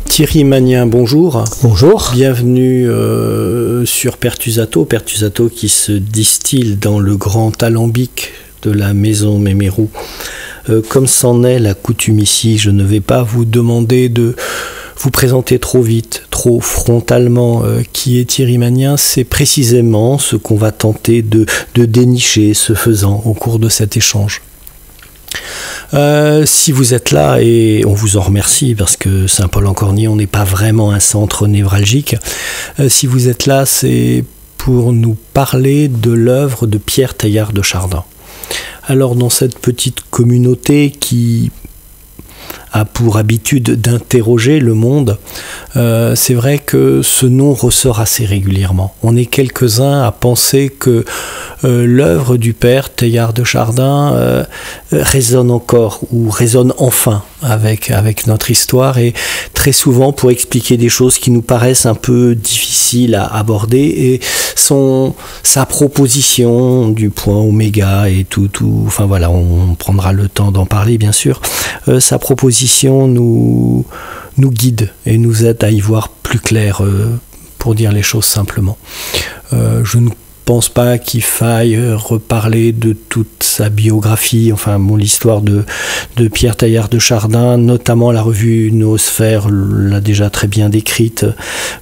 Thierry Magnin, bonjour. Bonjour. Bienvenue sur Pertusato. Pertusato qui se distille dans le grand alambic de la maison Mémérou. Comme c'en est la coutume ici, je ne vais pas vous demander de vous présenter trop vite, trop frontalement qui est Thierry Magnin. C'est précisément ce qu'on va tenter de dénicher, ce faisant, au cours de cet échange. Si vous êtes là, et on vous en remercie parce que Saint-Paul-en-Cornille, on n'est pas vraiment un centre névralgique, si vous êtes là, c'est pour nous parler de l'œuvre de Pierre Teilhard de Chardin. Alors dans cette petite communauté qui a pour habitude d'interroger le monde, c'est vrai que ce nom ressort assez régulièrement. On est quelques-uns à penser que l'œuvre du père Teilhard de Chardin résonne encore, ou résonne enfin avec notre histoire, et très souvent pour expliquer des choses qui nous paraissent un peu difficiles à aborder, et sa proposition du point oméga et tout, enfin voilà, on prendra le temps d'en parler bien sûr, sa proposition nous guide et nous aide à y voir plus clair, pour dire les choses simplement. Je ne pense pas qu'il faille reparler de toute sa biographie, enfin bon, l'histoire de Pierre Teilhard de Chardin, notamment la revue Noosphère l'a déjà très bien décrite.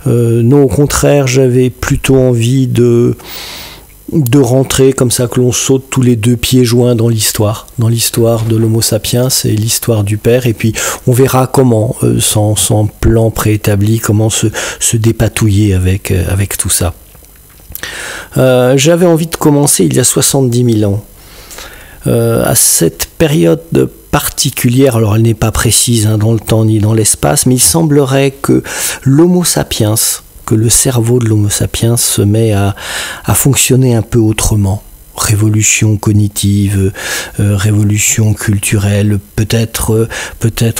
Non, au contraire, j'avais plutôt envie de rentrer comme ça, que l'on saute tous les deux pieds joints dans l'histoire de l'Homo sapiens et l'histoire du père, et puis on verra comment, sans plan préétabli, comment se dépatouiller avec tout ça. J'avais envie de commencer il y a 70 000 ans, à cette période particulière, alors elle n'est pas précise dans le temps ni dans l'espace, mais il semblerait que l'Homo sapiens, que le cerveau de l'Homo sapiens se met à fonctionner un peu autrement. Révolution cognitive, révolution culturelle, peut-être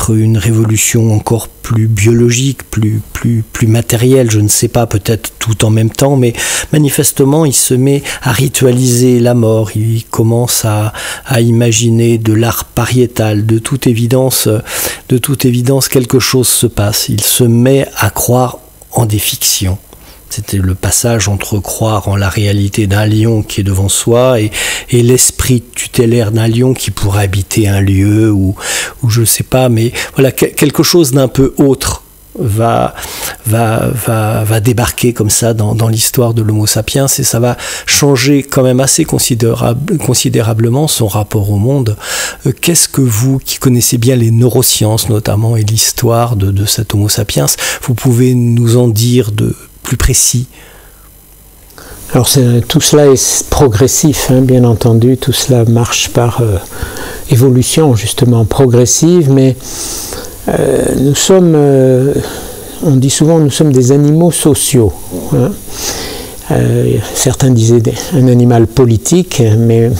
une révolution encore plus biologique, plus matérielle, je ne sais pas, peut-être tout en même temps, mais manifestement il se met à ritualiser la mort, il commence à imaginer de l'art pariétal, de toute évidence quelque chose se passe, il se met à croire en des fictions. C'était le passage entre croire en la réalité d'un lion qui est devant soi et l'esprit tutélaire d'un lion qui pourrait habiter un lieu ou je ne sais pas, mais voilà, quelque chose d'un peu autre va débarquer comme ça dans l'histoire de l'Homo sapiens, et ça va changer quand même assez considérablement son rapport au monde. Qu'est-ce que vous, qui connaissez bien les neurosciences notamment et l'histoire de cet Homo sapiens, vous pouvez nous en dire de plus précis? Alors tout cela est progressif, bien entendu, tout cela marche par évolution justement progressive, mais nous sommes, on dit souvent, nous sommes des animaux sociaux. Certains disaient un animal politique, mais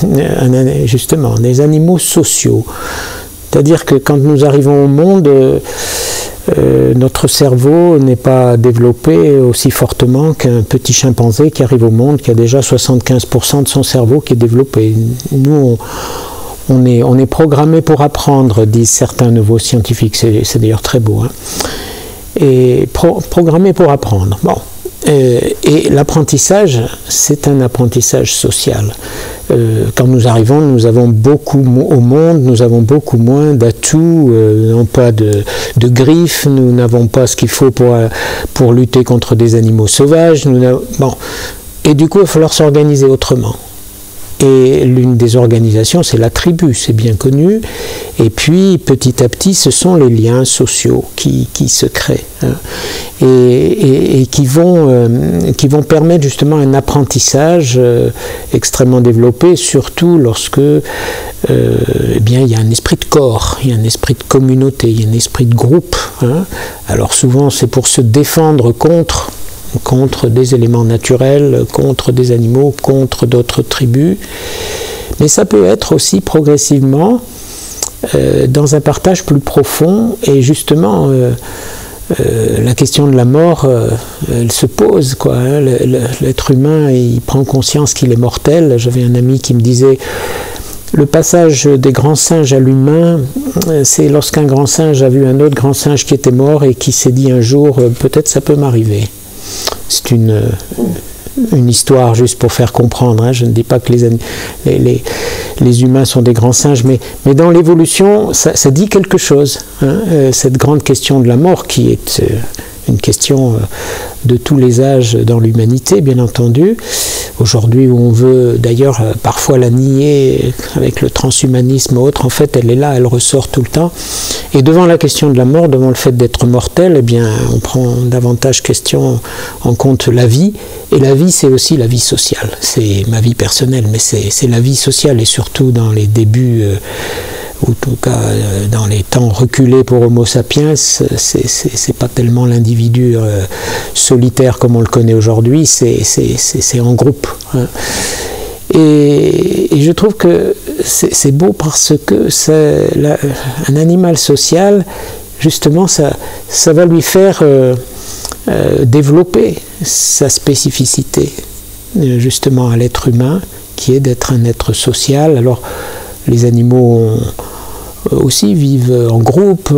justement des animaux sociaux. C'est-à-dire que quand nous arrivons au monde, notre cerveau n'est pas développé aussi fortement qu'un petit chimpanzé qui arrive au monde, qui a déjà 75% de son cerveau qui est développé. Nous, on est programmé pour apprendre, disent certains nouveaux scientifiques, c'est d'ailleurs très beau, et programmé pour apprendre. Bon. Et l'apprentissage, c'est un apprentissage social. Quand nous arrivons, nous avons beaucoup au monde, nous avons beaucoup moins d'atouts, nous n'avons pas de griffes, nous n'avons pas ce qu'il faut pour lutter contre des animaux sauvages. Bon. Et du coup, il va falloir s'organiser autrement. Et l'une des organisations, c'est la tribu, c'est bien connu. Et puis, petit à petit, ce sont les liens sociaux qui se créent, hein, et qui vont permettre justement un apprentissage extrêmement développé, surtout lorsque eh bien, il y a un esprit de corps, il y a un esprit de communauté, il y a un esprit de groupe. Hein. Alors souvent, c'est pour se défendre contre des éléments naturels, contre des animaux, contre d'autres tribus. Mais ça peut être aussi progressivement dans un partage plus profond, et justement la question de la mort, elle se pose, quoi, hein. L'être humain, il prend conscience qu'il est mortel. J'avais un ami qui me disait: le passage des grands singes à l'humain, c'est lorsqu'un grand singe a vu un autre grand singe qui était mort et qui s'est dit un jour, peut-être ça peut m'arriver. C'est une histoire juste pour faire comprendre, hein. Je ne dis pas que les humains sont des grands singes, mais dans l'évolution, ça dit quelque chose, hein. Cette grande question de la mort, qui est une question de tous les âges dans l'humanité, bien entendu. Aujourd'hui, où on veut d'ailleurs parfois la nier avec le transhumanisme ou autre, en fait, elle est là, elle ressort tout le temps. Et devant la question de la mort, devant le fait d'être mortel, eh bien, on prend davantage en compte la vie. Et la vie, c'est aussi la vie sociale. C'est ma vie personnelle, mais c'est la vie sociale, et surtout dans les débuts, ou en tout cas dans les temps reculés pour Homo sapiens, c'est pas tellement l'individu solitaire comme on le connaît aujourd'hui, c'est en groupe, hein. Et je trouve que c'est beau, parce que un animal social, justement, ça va lui faire développer sa spécificité, justement, à l'être humain, qui est d'être un être social. Alors, les animaux aussi vivent en groupe.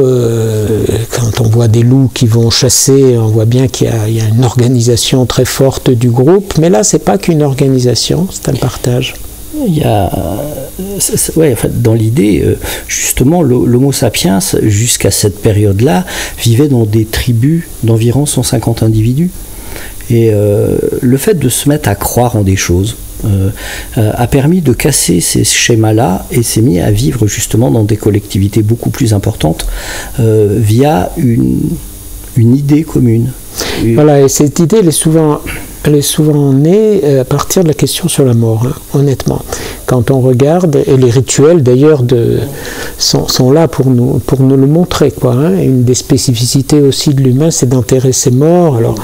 Quand on voit des loups qui vont chasser, on voit bien qu'il y a une organisation très forte du groupe. Mais là, c'est pas qu'une organisation, c'est un partage. Il y a, ouais, en fait, dans l'idée, justement, l'Homo sapiens, jusqu'à cette période-là, vivait dans des tribus d'environ 150 individus. Et le fait de se mettre à croire en des choses a permis de casser ces schémas-là, et s'est mis à vivre justement dans des collectivités beaucoup plus importantes via une idée commune. Voilà, et cette idée, elle est souvent née à partir de la question sur la mort, hein, honnêtement. Quand on regarde, et les rituels d'ailleurs sont là pour nous le montrer, quoi, hein. Une des spécificités aussi de l'humain, c'est d'enterrer ses morts. Alors,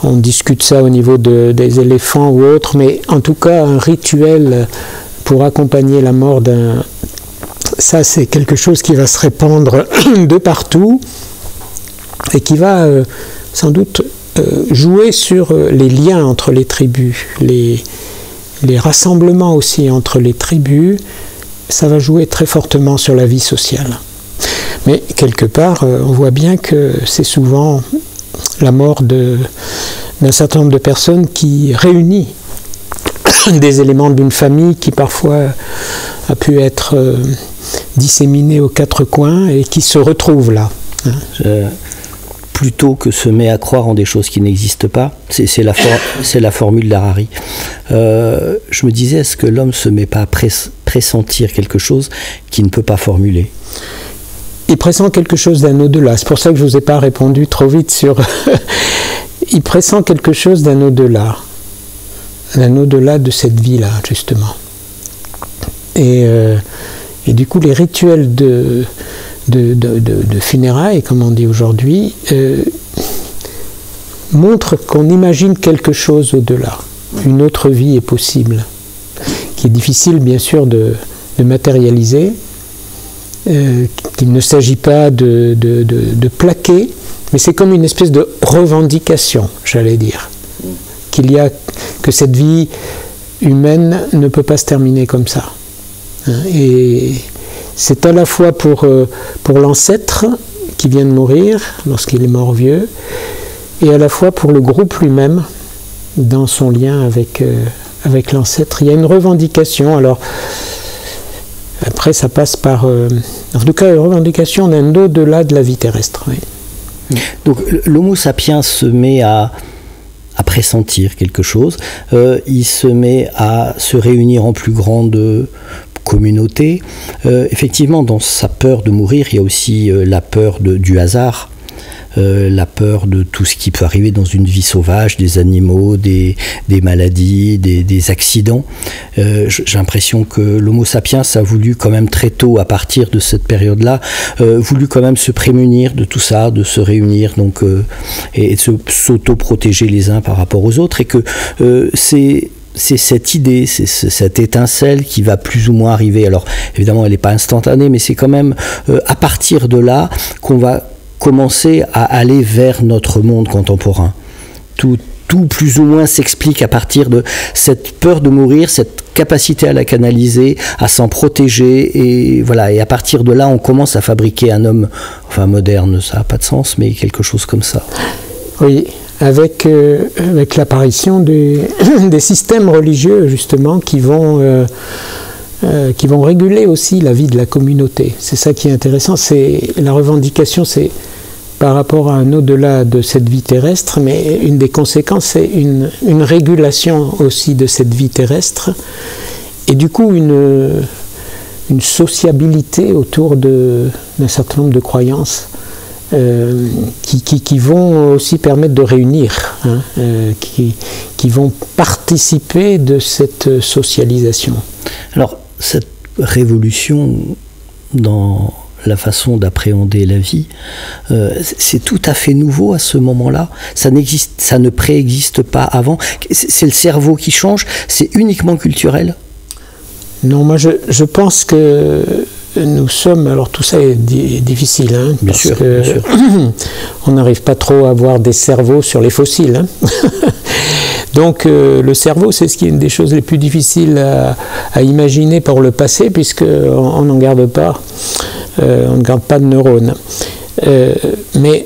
on discute ça au niveau des éléphants ou autres, mais en tout cas, un rituel pour accompagner la mort ça, c'est quelque chose qui va se répandre de partout, et qui va sans doute jouer sur les liens entre les tribus, les rassemblements aussi entre les tribus. Ça va jouer très fortement sur la vie sociale. Mais quelque part, on voit bien que c'est souvent la mort d'un certain nombre de personnes qui réunit des éléments d'une famille qui parfois a pu être disséminée aux quatre coins, et qui se retrouvent là, hein. Plutôt que se met à croire en des choses qui n'existent pas, c'est la formule d'Harari. Je me disais, est-ce que l'homme ne se met pas à pressentir quelque chose qu'il ne peut pas formuler ? Il pressent quelque chose d'un au-delà. C'est pour ça que je ne vous ai pas répondu trop vite sur... Il pressent quelque chose d'un au-delà de cette vie-là, justement. Et du coup, les rituels de funérailles, comme on dit aujourd'hui, montrent qu'on imagine quelque chose au-delà. Une autre vie est possible, qui est difficile, bien sûr, de matérialiser, qu'il ne s'agit pas de plaquer, mais c'est comme une espèce de revendication, j'allais dire, que cette vie humaine ne peut pas se terminer comme ça. Et c'est à la fois pour l'ancêtre qui vient de mourir, lorsqu'il est mort vieux, et à la fois pour le groupe lui-même, dans son lien avec l'ancêtre. Il y a une revendication, alors après ça passe par, en tout cas, une revendication d'un au-delà de la vie terrestre. Oui. Donc l'Homo sapiens se met à pressentir quelque chose, il se met à se réunir en plus grande communauté. Effectivement, dans sa peur de mourir, il y a aussi la peur du hasard, la peur de tout ce qui peut arriver dans une vie sauvage, des animaux, des maladies, des accidents. J'ai l'impression que l'Homo sapiens a voulu quand même très tôt, à partir de cette période-là, voulu quand même se prémunir de tout ça, de se réunir donc, et de s'auto-protéger les uns par rapport aux autres, et que c'est cette idée, c'est cette étincelle qui va plus ou moins arriver. Alors évidemment elle n'est pas instantanée, mais c'est quand même à partir de là qu'on va commencer à aller vers notre monde contemporain. Tout plus ou moins s'explique à partir de cette peur de mourir, cette capacité à la canaliser, à s'en protéger, et voilà. Et à partir de là, on commence à fabriquer un homme, enfin moderne, ça n'a pas de sens, mais quelque chose comme ça. Oui, avec l'apparition des systèmes religieux, justement, qui vont réguler aussi la vie de la communauté. C'est ça qui est intéressant, c'est la revendication, c'est par rapport à un au-delà de cette vie terrestre, mais une des conséquences, c'est une régulation aussi de cette vie terrestre, et du coup une sociabilité autour d'un certain nombre de croyances qui vont aussi permettre de réunir, hein, qui vont participer de cette socialisation. Alors, cette révolution dans la façon d'appréhender la vie, c'est tout à fait nouveau à ce moment-là. Ça ne préexiste pas avant. C'est le cerveau qui change. C'est uniquement culturel. Non, moi je pense que nous sommes. Alors tout ça est difficile, hein, bien parce sûr, que bien sûr. On n'arrive pas trop à avoir des cerveaux sur les fossiles. Hein. Donc le cerveau, c'est ce qui est une des choses les plus difficiles à imaginer pour le passé, puisqu'on n'en garde pas. On ne garde pas de neurones. Mais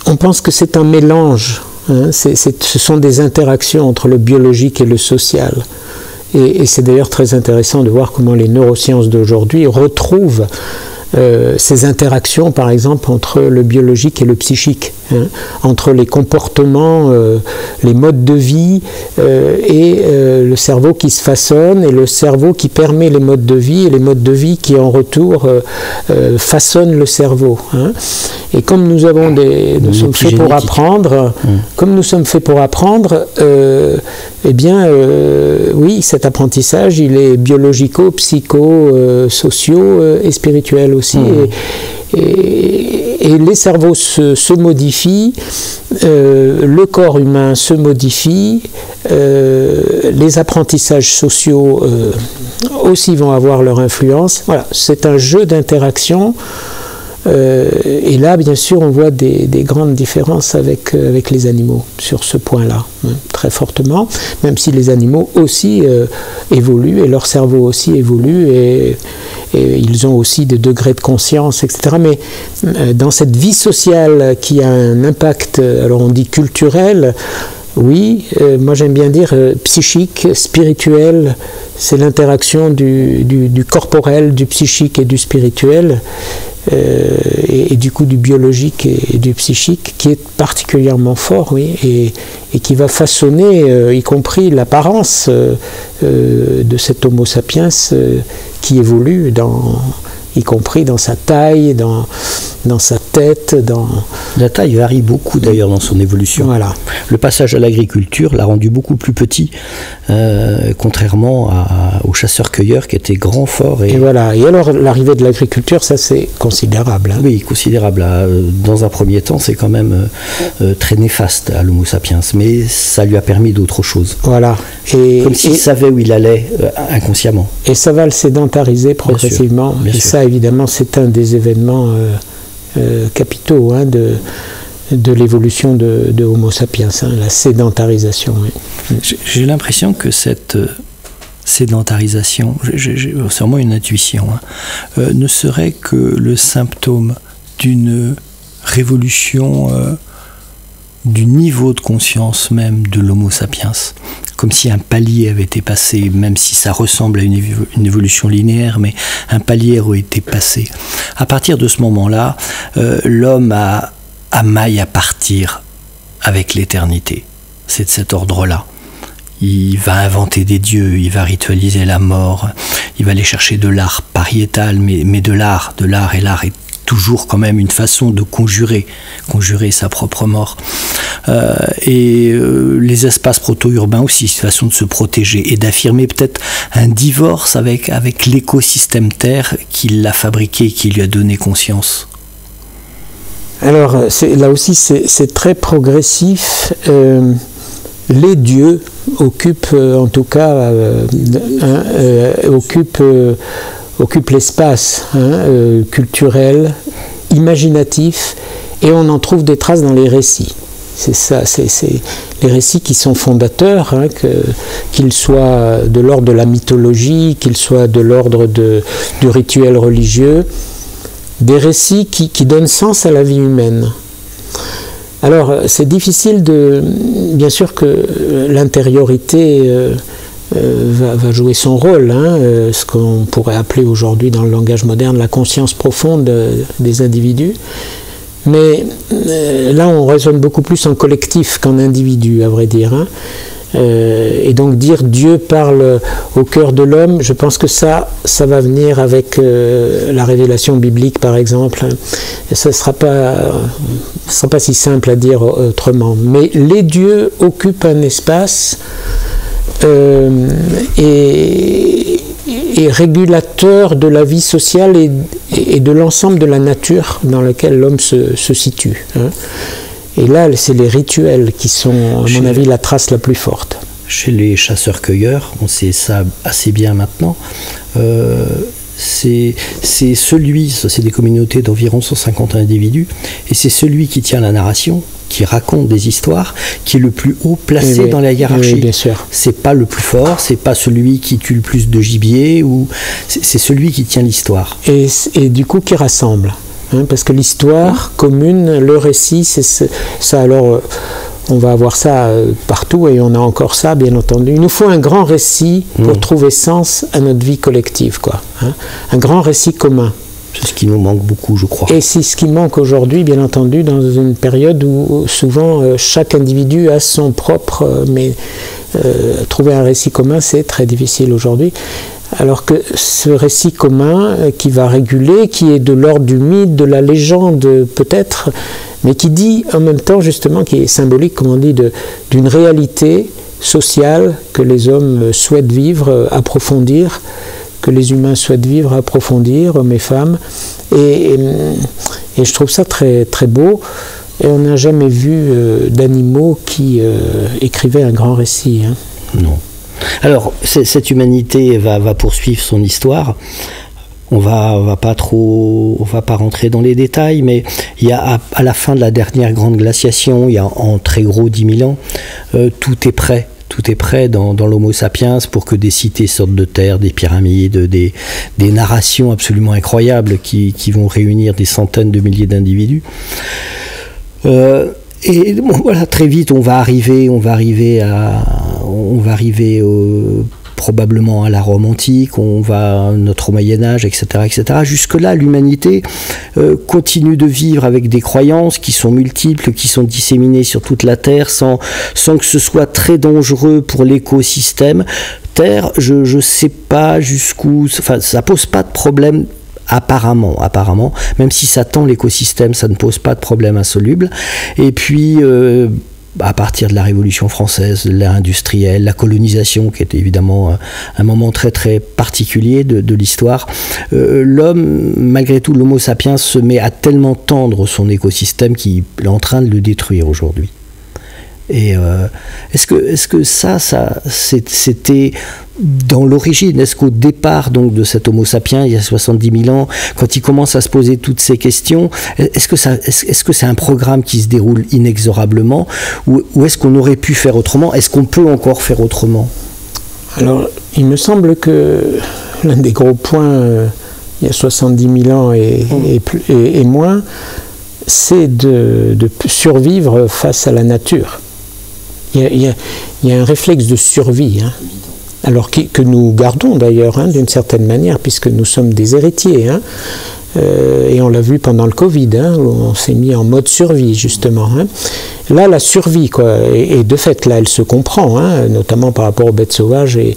on pense que c'est un mélange. Hein, ce sont des interactions entre le biologique et le social. Et c'est d'ailleurs très intéressant de voir comment les neurosciences d'aujourd'hui retrouvent ces interactions, par exemple, entre le biologique et le psychique, hein, entre les comportements, les modes de vie et le cerveau qui se façonne, et le cerveau qui permet les modes de vie, et les modes de vie qui, en retour, façonnent le cerveau. Hein. Et comme nous sommes faits pour apprendre, comme nous sommes faits pour apprendre, eh bien, oui, cet apprentissage, il est biologico, psycho, socio et spirituel aussi. Et les cerveaux se modifient, le corps humain se modifie, les apprentissages sociaux aussi vont avoir leur influence. Voilà, c'est un jeu d'interaction. Et là, bien sûr, on voit des grandes différences avec les animaux sur ce point-là, hein, très fortement, même si les animaux aussi évoluent, et leur cerveau aussi évolue, et ils ont aussi des degrés de conscience, etc. Mais dans cette vie sociale qui a un impact, alors on dit culturel, oui, moi j'aime bien dire psychique, spirituel, c'est l'interaction du corporel, du psychique et du spirituel, et du coup du biologique et du psychique, qui est particulièrement fort, oui, et qui va façonner, y compris l'apparence de cet Homo sapiens qui évolue, y compris dans sa taille, dans sa tête. La taille varie beaucoup d'ailleurs dans son évolution. Voilà. Le passage à l'agriculture l'a rendu beaucoup plus petit, contrairement aux chasseurs-cueilleurs qui étaient grands, forts. Et voilà. Et alors l'arrivée de l'agriculture, ça c'est considérable. Hein. Oui, considérable. Dans un premier temps, c'est quand même très néfaste à l'Homo sapiens, mais ça lui a permis d'autres choses. Voilà. Comme s'il savait où il allait inconsciemment. Et ça va le sédentariser progressivement. Bien sûr. Ça, évidemment, c'est un des événements capitaux, hein, de l'évolution de Homo sapiens, hein, la sédentarisation. Oui. J'ai l'impression que cette sédentarisation, c'est vraiment une intuition, hein, ne serait que le symptôme d'une révolution du niveau de conscience même de l'Homo sapiens, comme si un palier avait été passé, même si ça ressemble à une évolution linéaire, mais un palier aurait été passé. À partir de ce moment-là, l'homme a maille à partir avec l'éternité. C'est de cet ordre-là. Il va inventer des dieux, il va ritualiser la mort, il va aller chercher de l'art pariétal, mais de l'art, et l'art est toujours quand même une façon de conjurer sa propre mort. Les espaces proto-urbains aussi, c'est une façon de se protéger et d'affirmer peut-être un divorce avec l'écosystème Terre qui l'a fabriqué, qui lui a donné conscience. Alors, là aussi, c'est très progressif. Les dieux occupent, en tout cas, occupent l'espace culturel, imaginatif, et on en trouve des traces dans les récits. C'est ça, c'est les récits qui sont fondateurs, qu'ils soient de l'ordre de la mythologie, qu'ils soient de l'ordre du rituel religieux, des récits qui donnent sens à la vie humaine. Alors, c'est difficile bien sûr que l'intériorité va jouer son rôle, ce qu'on pourrait appeler aujourd'hui dans le langage moderne la conscience profonde des individus. Mais là, on raisonne beaucoup plus en collectif qu'en individu, à vrai dire. Et donc dire Dieu parle au cœur de l'homme, je pense que ça va venir avec la révélation biblique, par exemple. Et ça ne sera pas si simple à dire autrement. Mais les dieux occupent un espace et régulateur de la vie sociale et de l'ensemble de la nature dans laquelle l'homme se situe. Et là, c'est les rituels qui sont, à mon avis, la trace la plus forte. Chez les chasseurs-cueilleurs, on sait ça assez bien maintenant, c'est des communautés d'environ 150 individus, et c'est celui qui tient la narration, qui raconte des histoires, qui est le plus haut placé dans la hiérarchie. Oui, bien sûr. C'est pas le plus fort, c'est pas celui qui tue le plus de gibier, c'est celui qui tient l'histoire. Et du coup, qui rassemble. Parce que l'histoire commune, le récit, c'est ça. Alors, on va avoir ça partout et on a encore ça, bien entendu. Il nous faut un grand récit pour trouver sens à notre vie collective, quoi. Un grand récit commun. C'est ce qui nous manque beaucoup, je crois. Et c'est ce qui manque aujourd'hui, bien entendu, dans une période où souvent chaque individu a son propre... mais trouver un récit commun, c'est très difficile aujourd'hui. Alors que ce récit commun qui va réguler, qui est de l'ordre du mythe, de la légende peut-être, mais qui dit en même temps justement, qui est symbolique, comme on dit, d'une réalité sociale que les hommes souhaitent vivre, approfondir, que les humains souhaitent vivre, approfondir, hommes et femmes. Et je trouve ça très, très beau. Et on n'a jamais vu d'animaux qui écrivaient un grand récit. Non. Alors, cette humanité va poursuivre son histoire. On va pas rentrer dans les détails, mais il y a à la fin de la dernière grande glaciation, il y a en très gros 10 000 ans, tout est prêt. Tout est prêt dans l'Homo sapiens pour que des cités sortent de terre, des pyramides, des narrations absolument incroyables qui vont réunir des centaines de milliers d'individus. Et bon, voilà, très vite, on va arriver probablement à la Rome antique, notre Moyen-Âge, etc., etc. Jusque-là, l'humanité continue de vivre avec des croyances qui sont multiples, qui sont disséminées sur toute la Terre, sans que ce soit très dangereux pour l'écosystème. Terre, je ne sais pas jusqu'où... Enfin, ça ne pose pas de problème. Apparemment, même si ça tend l'écosystème, ça ne pose pas de problème insoluble. Et puis, à partir de la Révolution française, l'ère industrielle, la colonisation, qui était évidemment un moment très très particulier de l'histoire, l'homme, malgré tout, l'Homo sapiens se met à tellement tendre son écosystème qu'il est en train de le détruire aujourd'hui. Et est-ce que ça c'était dans l'origine? Est-ce qu'au départ donc de cet Homo sapiens, il y a 70 000 ans, quand il commence à se poser toutes ces questions, est-ce que c'est un programme qui se déroule inexorablement, ou est-ce qu'on aurait pu faire autrement? Est-ce qu'on peut encore faire autrement? Alors, il me semble que l'un des gros points, il y a 70 000 ans et moins, c'est de survivre face à la nature. Il y a un réflexe de survie, hein. Alors que nous gardons d'ailleurs, hein, d'une certaine manière, puisque nous sommes des héritiers, hein. Et on l'a vu pendant le Covid, hein, où on s'est mis en mode survie, justement, hein. Là, la survie, quoi, et de fait, là, elle se comprend, hein, notamment par rapport aux bêtes sauvages et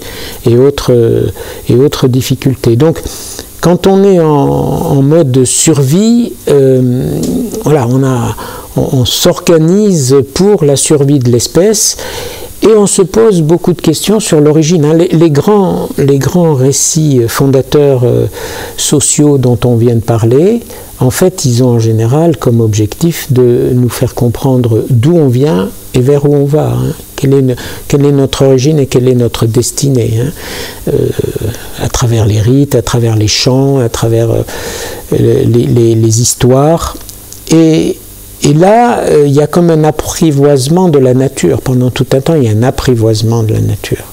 autres difficultés. Donc, quand on est en mode de survie, voilà, on s'organise pour la survie de l'espèce. Et on se pose beaucoup de questions sur l'origine. Les grands récits fondateurs sociaux dont on vient de parler, en fait, ils ont en général comme objectif de nous faire comprendre d'où on vient et vers où on va. Hein. Quelle est notre origine et quelle est notre destinée, hein. À travers les rites, à travers les chants, à travers les histoires. Et là, il y a comme un apprivoisement de la nature. Pendant tout un temps, il y a un apprivoisement de la nature,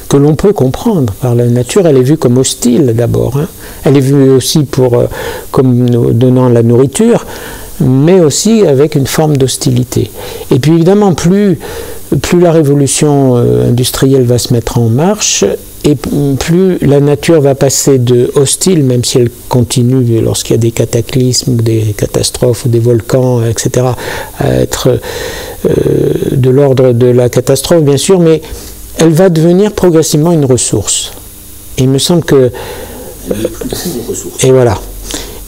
que l'on peut comprendre par la nature. Elle est vue comme hostile d'abord, hein. Elle est vue aussi comme nous donnant la nourriture, mais aussi avec une forme d'hostilité. Et puis évidemment, plus la révolution industrielle va se mettre en marche, et plus la nature va passer de hostile, même si elle continue lorsqu'il y a des cataclysmes, ou des catastrophes, ou des volcans, etc., à être de l'ordre de la catastrophe, bien sûr, mais elle va devenir progressivement une ressource. Et il me semble que... et voilà.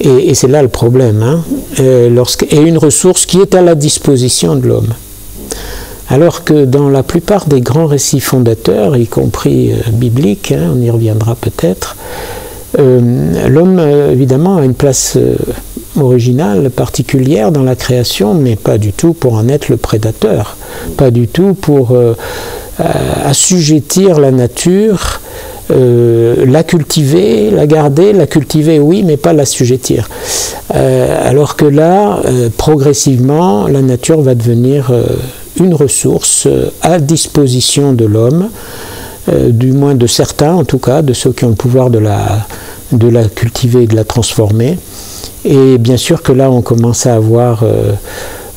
Et c'est là le problème, hein, et une ressource qui est à la disposition de l'homme. Alors que dans la plupart des grands récits fondateurs, y compris bibliques, hein, on y reviendra peut-être, l'homme évidemment a une place originale, particulière dans la création, mais pas du tout pour en être le prédateur, pas du tout pour assujettir la nature, la cultiver, la garder, la cultiver oui, mais pas l'assujettir. Alors que là, progressivement, la nature va devenir une ressource à disposition de l'homme, du moins de certains en tout cas, de ceux qui ont le pouvoir de la cultiver et de la transformer. Et bien sûr que là on commence à avoir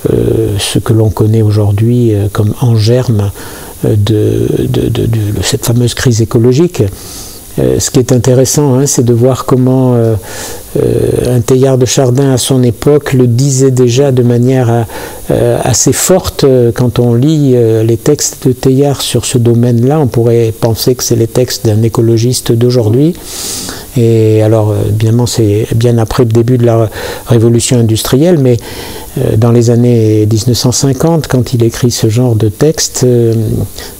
ce que l'on connaît aujourd'hui comme en germe de cette fameuse crise écologique. Ce qui est intéressant, hein, c'est de voir comment un Teilhard de Chardin à son époque le disait déjà de manière assez forte. Quand on lit les textes de Teilhard sur ce domaine-là, on pourrait penser que c'est les textes d'un écologiste d'aujourd'hui. Et alors, évidemment, c'est bien après le début de la révolution industrielle, mais dans les années 1950, quand il écrit ce genre de texte,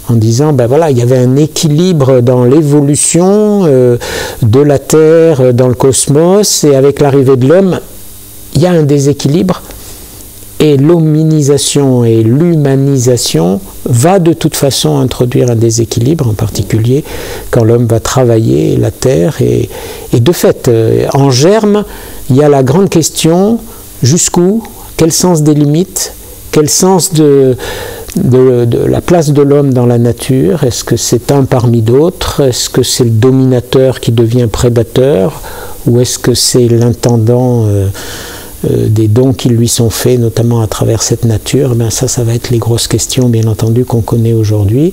en disant, ben voilà, il y avait un équilibre dans l'évolution de la Terre, dans le cosmos, et avec l'arrivée de l'homme, il y a un déséquilibre, et l'hominisation et l'humanisation va de toute façon introduire un déséquilibre, en particulier quand l'homme va travailler la terre. Et de fait, en germe, il y a la grande question, jusqu'où, quel sens des limites, quel sens de la place de l'homme dans la nature. Est-ce que c'est un parmi d'autres? Est-ce que c'est le dominateur qui devient prédateur? Ou est-ce que c'est l'intendant des dons qui lui sont faits, notamment à travers cette nature? Ben ça va être les grosses questions, bien entendu, qu'on connaît aujourd'hui.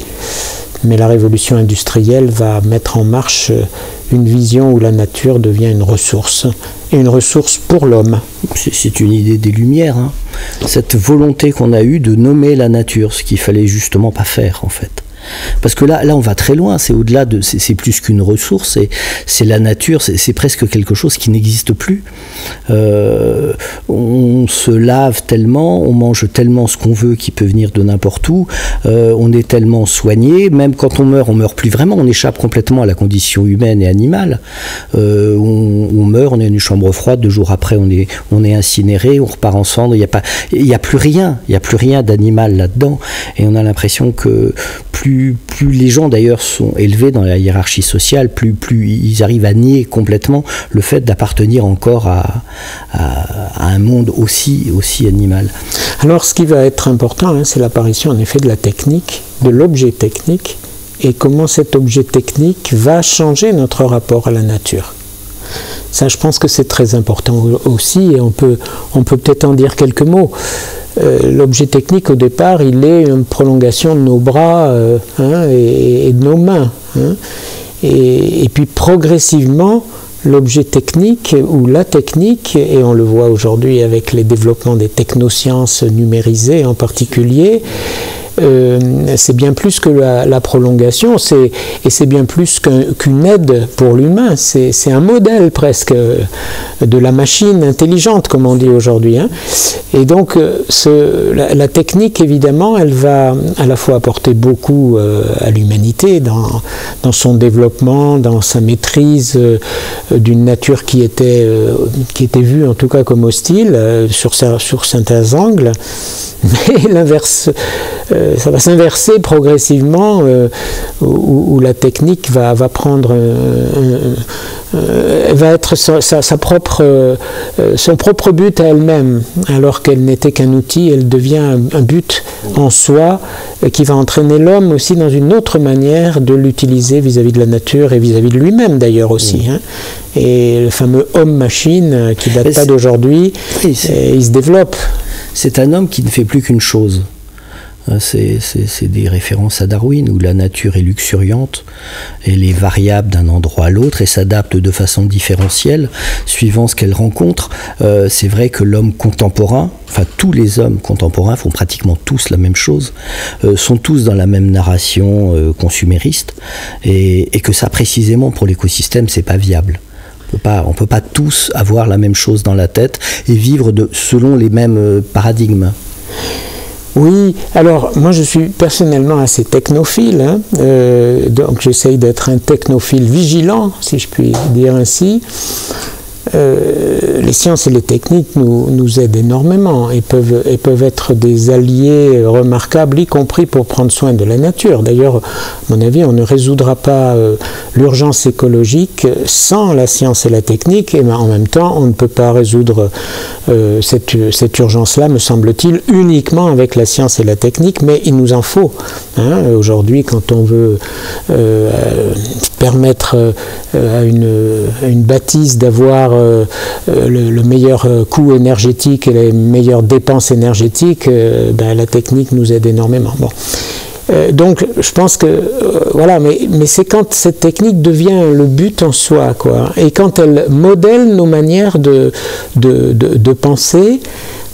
Mais la révolution industrielle va mettre en marche une vision où la nature devient une ressource, et une ressource pour l'homme. C'est une idée des Lumières, hein. Cette volonté qu'on a eue de nommer la nature, ce qu'il fallait justement pas faire, en fait. Parce que là on va très loin, c'est au-delà de, c'est plus qu'une ressource, c'est la nature, c'est presque quelque chose qui n'existe plus. On se lave tellement, on mange tellement ce qu'on veut qui peut venir de n'importe où, on est tellement soigné, même quand on meurt plus vraiment, on échappe complètement à la condition humaine et animale. On meurt, on est dans une chambre froide, 2 jours après on est incinéré, on repart en cendres, il n'y a plus rien d'animal là-dedans, et on a l'impression que plus les gens d'ailleurs sont élevés dans la hiérarchie sociale, plus ils arrivent à nier complètement le fait d'appartenir encore à un monde aussi animal. Alors ce qui va être important, hein, c'est l'apparition en effet de la technique, de l'objet technique, et comment cet objet technique va changer notre rapport à la nature. Ça, je pense que c'est très important aussi, et on peut peut-être en dire quelques mots. L'objet technique, au départ, il est une prolongation de nos bras et de nos mains. Et puis progressivement, l'objet technique ou la technique, et on le voit aujourd'hui avec les développements des technosciences numérisées en particulier, c'est bien plus que la prolongation, et c'est bien plus qu'une aide pour l'humain, c'est un modèle presque de la machine intelligente, comme on dit aujourd'hui. Et donc la technique, évidemment, elle va à la fois apporter beaucoup à l'humanité dans son développement, dans sa maîtrise d'une nature qui était vue en tout cas comme hostile sur certains angles, mais l'inverse, ça va s'inverser progressivement où la technique va prendre va être son propre but à elle-même, alors qu'elle n'était qu'un outil. Elle devient un but en soi qui va entraîner l'homme aussi dans une autre manière de l'utiliser vis-à-vis de la nature et vis-à-vis de lui-même d'ailleurs aussi. Et le fameux homme-machine qui date pas d'aujourd'hui, il se développe. C'est un homme qui ne fait plus qu'une chose. C'est des références à Darwin, où la nature est luxuriante, elle est variable d'un endroit à l'autre et s'adapte de façon différentielle suivant ce qu'elle rencontre. C'est vrai que l'homme contemporain, enfin tous les hommes contemporains font pratiquement tous la même chose, sont tous dans la même narration consumériste, et que ça précisément pour l'écosystème c'est pas viable. On peut pas tous avoir la même chose dans la tête et vivre selon les mêmes paradigmes. Oui, alors moi je suis personnellement assez technophile, donc j'essaye d'être un technophile vigilant, si je puis dire ainsi. Les sciences et les techniques nous aident énormément et peuvent être des alliés remarquables, y compris pour prendre soin de la nature. D'ailleurs, à mon avis, on ne résoudra pas l'urgence écologique sans la science et la technique, et en même temps, on ne peut pas résoudre cette urgence-là, me semble-t-il, uniquement avec la science et la technique, mais il nous en faut. Aujourd'hui, quand on veut permettre à une bâtisse d'avoir le meilleur coût énergétique et les meilleures dépenses énergétiques, la technique nous aide énormément. Bon. Donc je pense que voilà, mais c'est quand cette technique devient le but en soi, quoi, et quand elle modèle nos manières de penser,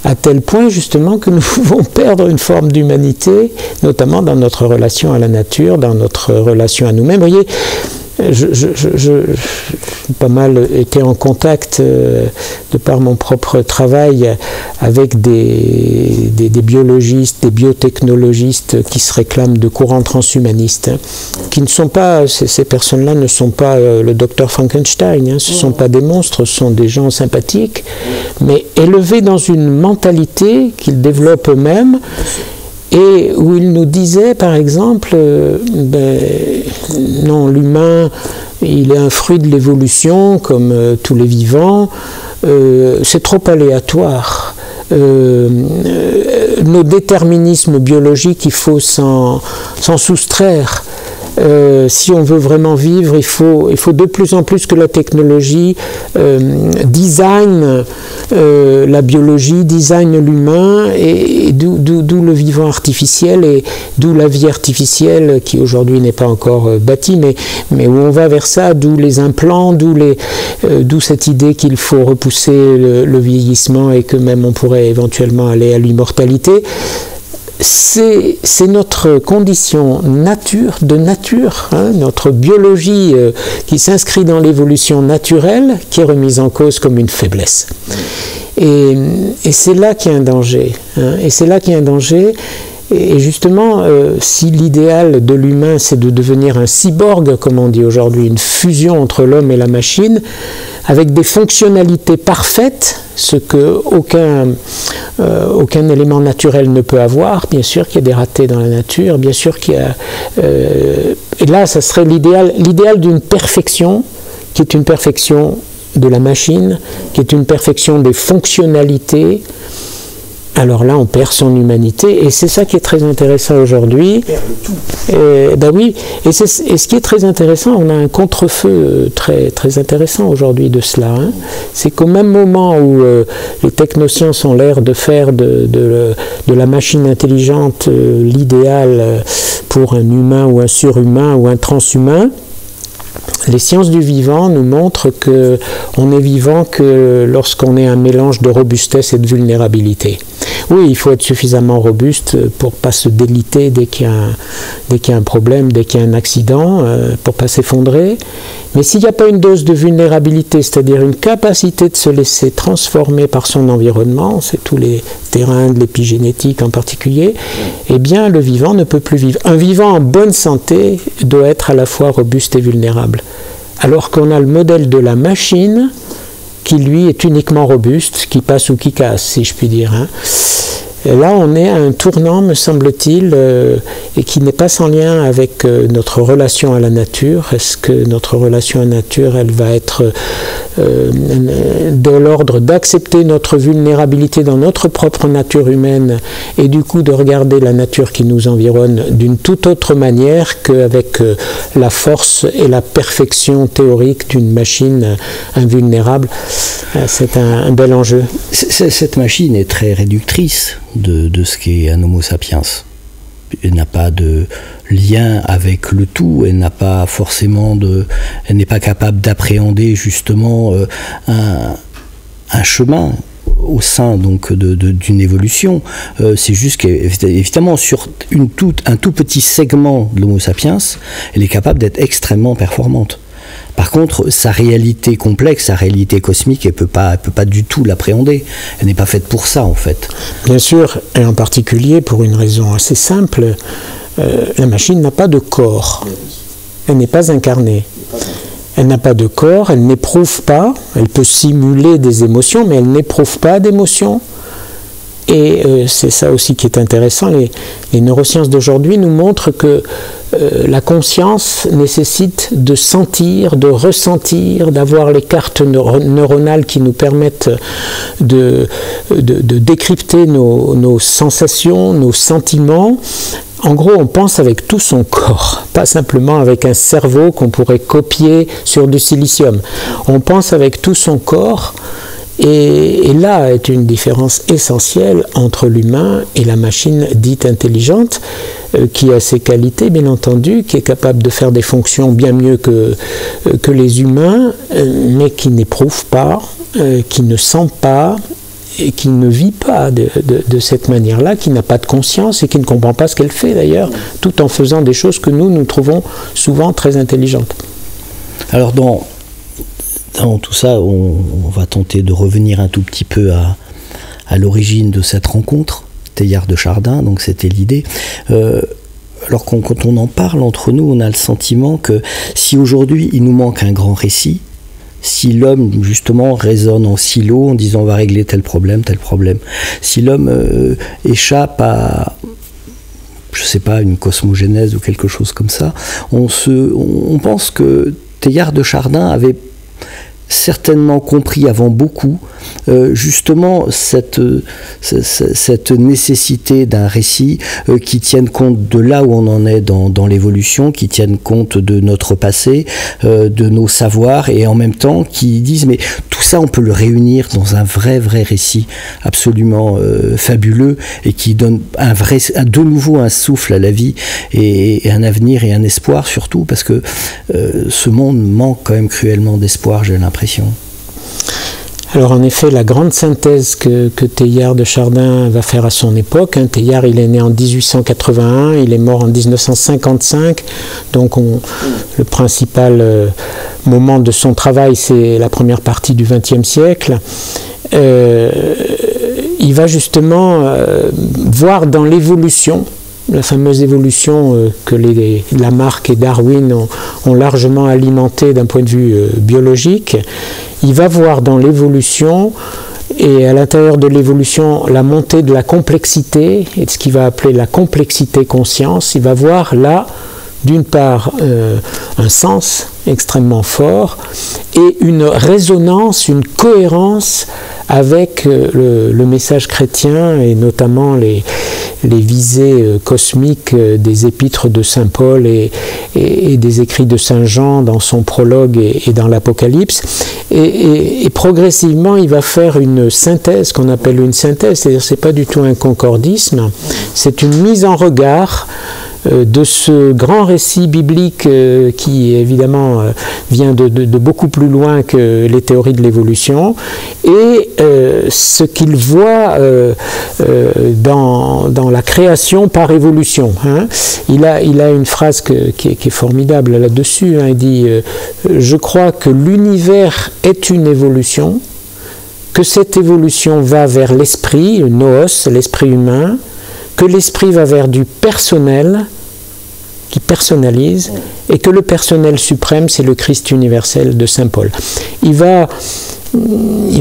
à tel point justement que nous pouvons perdre une forme d'humanité, notamment dans notre relation à la nature, dans notre relation à nous-mêmes. Vous voyez, j'ai pas mal été en contact de par mon propre travail avec des biologistes, des biotechnologistes qui se réclament de courants transhumanistes, qui ne sont pas, ces personnes-là ne sont pas le docteur Frankenstein, ce ne sont pas des monstres, ce sont des gens sympathiques, mais élevés dans une mentalité qu'ils développent eux-mêmes, et où il nous disait, par exemple, non, l'humain, il est un fruit de l'évolution, comme tous les vivants, c'est trop aléatoire. Nos déterminismes biologiques, il faut s'en soustraire. Si on veut vraiment vivre, il faut de plus en plus que la technologie design la biologie, design l'humain, et d'où le vivant artificiel, et d'où la vie artificielle qui aujourd'hui n'est pas encore bâtie, mais où on va vers ça, d'où les implants, d'où cette idée qu'il faut repousser le vieillissement et que même on pourrait éventuellement aller à l'immortalité. C'est notre condition de nature, notre biologie qui s'inscrit dans l'évolution naturelle, qui est remise en cause comme une faiblesse. Et c'est là qu'il y a un danger. Et c'est là qu'il y a un danger. Et justement, si l'idéal de l'humain, c'est de devenir un cyborg, comme on dit aujourd'hui, une fusion entre l'homme et la machine, avec des fonctionnalités parfaites, ce que aucun élément naturel ne peut avoir. Bien sûr qu'il y a des ratés dans la nature, bien sûr qu'il y a... et là, ça serait l'idéal d'une perfection, qui est une perfection de la machine, qui est une perfection des fonctionnalités, alors là on perd son humanité, et c'est ça qui est très intéressant aujourd'hui. Ben oui, et ce qui est très intéressant, on a un contre-feu très, très intéressant aujourd'hui de cela, hein. C'est qu'au même moment où les technosciences ont l'air de faire de la machine intelligente l'idéal pour un humain ou un surhumain ou un transhumain, les sciences du vivant nous montrent qu'on est vivant que lorsqu'on est un mélange de robustesse et de vulnérabilité. Oui, il faut être suffisamment robuste pour ne pas se déliter dès qu'il y a un problème, dès qu'il y a un accident, pour ne pas s'effondrer. Mais s'il n'y a pas une dose de vulnérabilité, c'est-à-dire une capacité de se laisser transformer par son environnement, c'est tous les terrains de l'épigénétique en particulier, eh bien le vivant ne peut plus vivre. Un vivant en bonne santé doit être à la fois robuste et vulnérable. Alors qu'on a le modèle de la machine qui lui est uniquement robuste, qui passe ou qui casse, si je puis dire, hein. Et là, on est à un tournant, me semble-t-il, et qui n'est pas sans lien avec notre relation à la nature. Est-ce que notre relation à la nature, elle va être de l'ordre d'accepter notre vulnérabilité dans notre propre nature humaine, et du coup de regarder la nature qui nous environne d'une toute autre manière qu'avec la force et la perfection théorique d'une machine invulnérable? C'est un bel enjeu. Cette machine est très réductrice de ce qu'est un Homo sapiens. Elle n'a pas de lien avec le tout, elle n'a pas forcément elle n'est pas capable d'appréhender justement un chemin au sein donc d'une évolution. C'est juste qu'évidemment sur un tout petit segment de l'Homo sapiens, elle est capable d'être extrêmement performante. Par contre, sa réalité complexe, sa réalité cosmique, elle peut pas du tout l'appréhender. Elle n'est pas faite pour ça, en fait. Bien sûr, et en particulier pour une raison assez simple, la machine n'a pas de corps. Elle n'est pas incarnée. Elle n'a pas de corps, elle n'éprouve pas, elle peut simuler des émotions, mais elle n'éprouve pas d'émotions. Et c'est ça aussi qui est intéressant. Les neurosciences d'aujourd'hui nous montrent que la conscience nécessite de sentir, de ressentir, d'avoir les cartes neuronales qui nous permettent de décrypter nos sensations, nos sentiments. En gros, on pense avec tout son corps, pas simplement avec un cerveau qu'on pourrait copier sur du silicium. On pense avec tout son corps. Et là est une différence essentielle entre l'humain et la machine dite intelligente, qui a ses qualités bien entendu, qui est capable de faire des fonctions bien mieux que les humains, mais qui n'éprouve pas, qui ne sent pas, et qui ne vit pas de cette manière-là, qui n'a pas de conscience et qui ne comprend pas ce qu'elle fait d'ailleurs, tout en faisant des choses que nous trouvons souvent très intelligentes. Alors dans tout ça, on va tenter de revenir un tout petit peu à l'origine de cette rencontre, Teilhard de Chardin, donc c'était l'idée. Alors quand on en parle entre nous, on a le sentiment que si aujourd'hui il nous manque un grand récit, si l'homme justement raisonne en silo en disant on va régler tel problème, si l'homme échappe à, je sais pas, une cosmogénèse ou quelque chose comme ça, on pense que Teilhard de Chardin avait certainement compris avant beaucoup justement cette nécessité d'un récit qui tienne compte de là où on en est dans l'évolution, qui tienne compte de notre passé, de nos savoirs, et en même temps qui disent mais tout ça on peut le réunir dans un vrai récit absolument fabuleux, et qui donne de nouveau un souffle à la vie et un avenir et un espoir, surtout parce que ce monde manque quand même cruellement d'espoir, j'ai l'impression. Alors en effet, la grande synthèse que Teilhard de Chardin va faire à son époque, hein, Teilhard il est né en 1881, il est mort en 1955, donc le principal moment de son travail c'est la première partie du XXe siècle. Il va justement voir dans l'évolution, la fameuse évolution que Lamarck et Darwin ont largement alimentée d'un point de vue biologique. Il va voir dans l'évolution, et à l'intérieur de l'évolution, la montée de la complexité, et de ce qu'il va appeler la complexité conscience. Il va voir là, d'une part, un sens extrêmement fort et une résonance, une cohérence avec le message chrétien et notamment les visées cosmiques des épîtres de saint Paul et des écrits de saint Jean dans son prologue et dans l'Apocalypse. Et progressivement, il va faire une synthèse qu'on appelle une synthèse, c'est-à-dire c'est pas du tout un concordisme, c'est une mise en regard de ce grand récit biblique qui évidemment vient de beaucoup plus loin que les théories de l'évolution et ce qu'il voit dans la création par évolution. Hein. Il a une phrase qui est formidable là-dessus. Hein. Il dit « Je crois que l'univers est une évolution, que cette évolution va vers l'esprit, le noos, l'esprit humain, que l'esprit va vers du personnel, qui personnalise, et que le personnel suprême, c'est le Christ universel de saint Paul. » Il va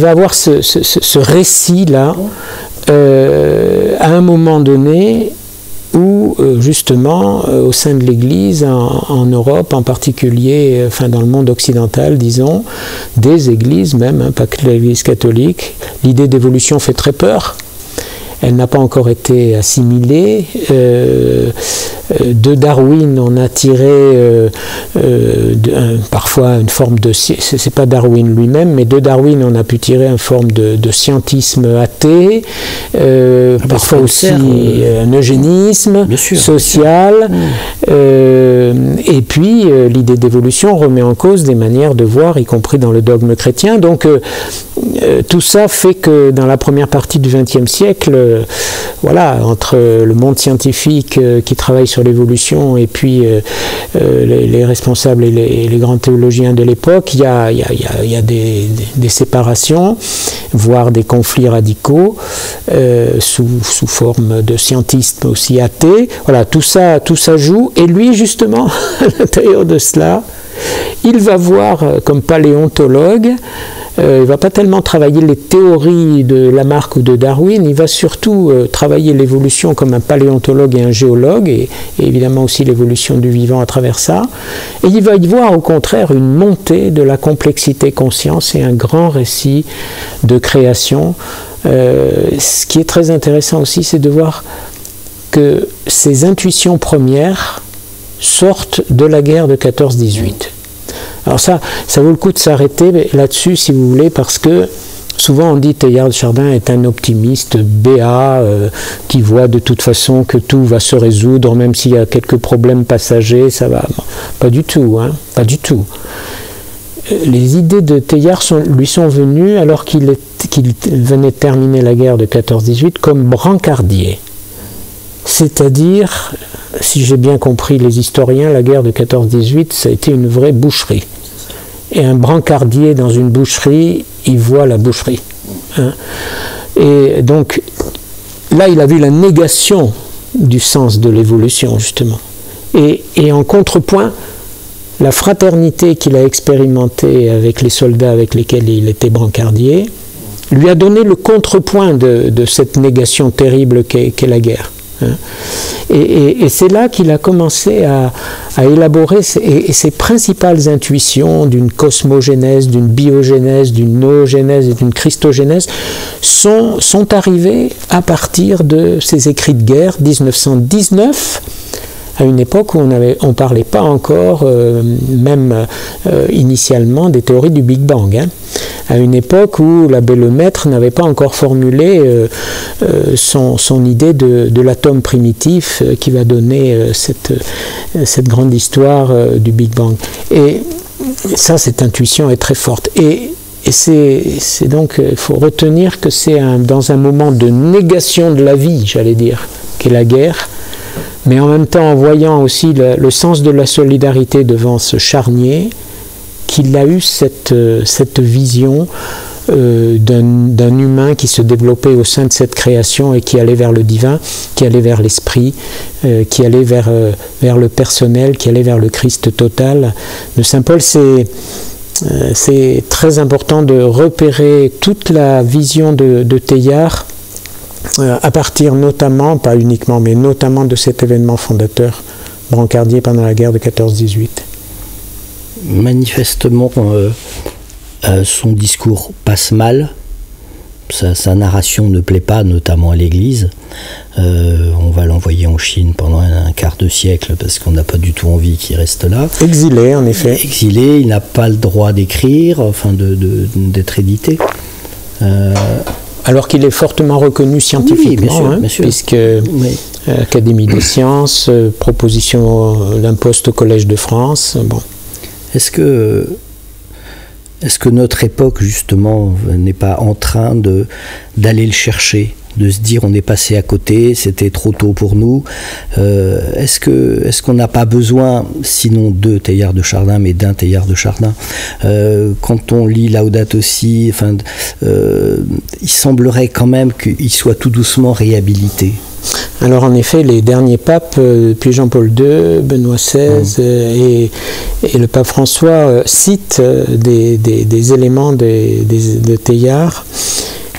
avoir ce récit-là à un moment donné où, justement, au sein de l'Église, en Europe en particulier, enfin dans le monde occidental, disons, des églises même, hein, pas que l'Église catholique, l'idée d'évolution fait très peur. Elle n'a pas encore été assimilée. De Darwin, on a tiré parfois une forme de... C'est pas Darwin lui-même, mais de Darwin, on a pu tirer une forme de scientisme athée, parfois aussi un eugénisme social. Et puis, l'idée d'évolution remet en cause des manières de voir, y compris dans le dogme chrétien. Donc, tout ça fait que dans la première partie du XXe siècle, voilà, entre le monde scientifique qui travaille sur l'évolution et puis les responsables et les grands théologiens de l'époque, il y a des séparations, voire des conflits radicaux sous forme de scientisme aussi athée. Voilà, tout ça joue. Et lui, justement, à l'intérieur de cela, il va voir comme paléontologue. Il ne va pas tellement travailler les théories de Lamarck ou de Darwin, il va surtout travailler l'évolution comme un paléontologue et un géologue, et évidemment aussi l'évolution du vivant à travers ça. Et il va y voir au contraire une montée de la complexité conscience et un grand récit de création. Ce qui est très intéressant aussi, c'est de voir que ces intuitions premières sortent de la guerre de 14-18. Alors ça vaut le coup de s'arrêter là-dessus si vous voulez, parce que souvent on dit Teilhard de Chardin est un optimiste béat qui voit de toute façon que tout va se résoudre, même s'il y a quelques problèmes passagers, ça va. Pas du tout, hein, pas du tout. Les idées de Teilhard lui sont venues alors qu'il venait de terminer la guerre de 14-18 comme brancardier. C'est-à-dire, si j'ai bien compris les historiens, la guerre de 14-18, ça a été une vraie boucherie. Et un brancardier dans une boucherie, il voit la boucherie. Hein. Et donc, là, il a vu la négation du sens de l'évolution, justement. Et en contrepoint, la fraternité qu'il a expérimentée avec les soldats avec lesquels il était brancardier, lui a donné le contrepoint de cette négation terrible qu'est la guerre. Et c'est là qu'il a commencé à élaborer ses principales intuitions d'une cosmogénèse, d'une biogénèse, d'une noogénèse et d'une christogénèse sont arrivées à partir de ses écrits de guerre 1919, à une époque où on ne parlait pas encore, même initialement, des théories du Big Bang. Hein. À une époque où l'abbé Lemaître n'avait pas encore formulé son idée de l'atome primitif qui va donner cette grande histoire du Big Bang. Et ça, cette intuition est très forte. Et c'est donc, il faut retenir que c'est dans un moment de négation de la vie, j'allais dire, qu'est la guerre, mais en même temps en voyant aussi le sens de la solidarité devant ce charnier, qu'il a eu cette vision d'un humain qui se développait au sein de cette création et qui allait vers le divin, qui allait vers l'esprit, qui allait vers le personnel, qui allait vers le Christ total de saint Paul. C'est très important de repérer toute la vision de Teilhard à partir notamment, pas uniquement, mais notamment de cet événement fondateur brancardier pendant la guerre de 14-18. manifestement, son discours passe mal. Sa narration ne plaît pas, notamment à l'Église. On va l'envoyer en Chine pendant un quart de siècle parce qu'on n'a pas du tout envie qu'il reste là. Exilé, en effet. Exilé, il n'a pas le droit d'écrire, enfin d'être édité. Alors qu'il est fortement reconnu scientifiquement, bien sûr. Puisque Académie des sciences, proposition d'un poste au Collège de France. Bon. Est-ce que notre époque, justement, n'est pas en train d'aller le chercher, de se dire on est passé à côté, c'était trop tôt pour nous? Est-ce qu'on n'a pas besoin, sinon de Teilhard de Chardin, mais d'un Teilhard de Chardin? Quand on lit Laudato Si, il semblerait quand même qu'il soit tout doucement réhabilité. Alors en effet, les derniers papes, puis Jean-Paul II, Benoît XVI et le pape François citent des éléments de Teilhard,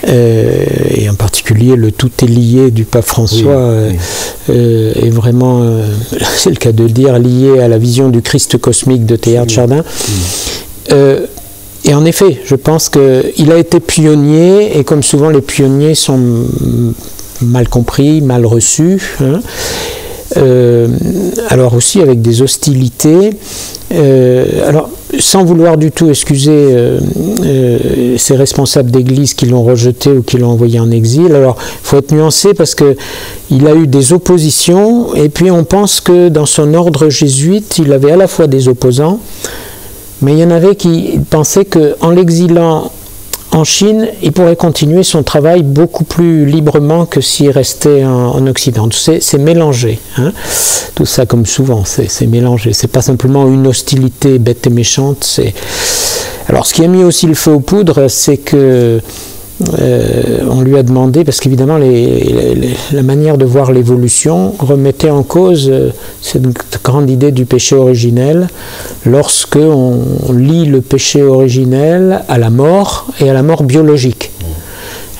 et en particulier le tout est lié du pape François est vraiment, c'est le cas de le dire, lié à la vision du Christ cosmique de Teilhard de Chardin. Et en effet, je pense qu'il a été pionnier, et comme souvent les pionniers sont mal compris, mal reçus, alors aussi avec des hostilités, alors sans vouloir du tout excuser ces responsables d'église qui l'ont rejeté ou qui l'ont envoyé en exil. Alors il faut être nuancé parce qu'il a eu des oppositions, et puis on pense que dans son ordre jésuite, il avait à la fois des opposants, mais il y en avait qui pensaient qu'en l'exilant en Chine, il pourrait continuer son travail beaucoup plus librement que s'il restait en Occident. C'est mélangé. Tout ça, comme souvent, c'est mélangé. C'est pas simplement une hostilité bête et méchante. Alors, ce qui a mis aussi le feu aux poudres, c'est que on lui a demandé, parce qu'évidemment la manière de voir l'évolution remettait en cause cette grande idée du péché originel, lorsque on lie le péché originel à la mort et à la mort biologique.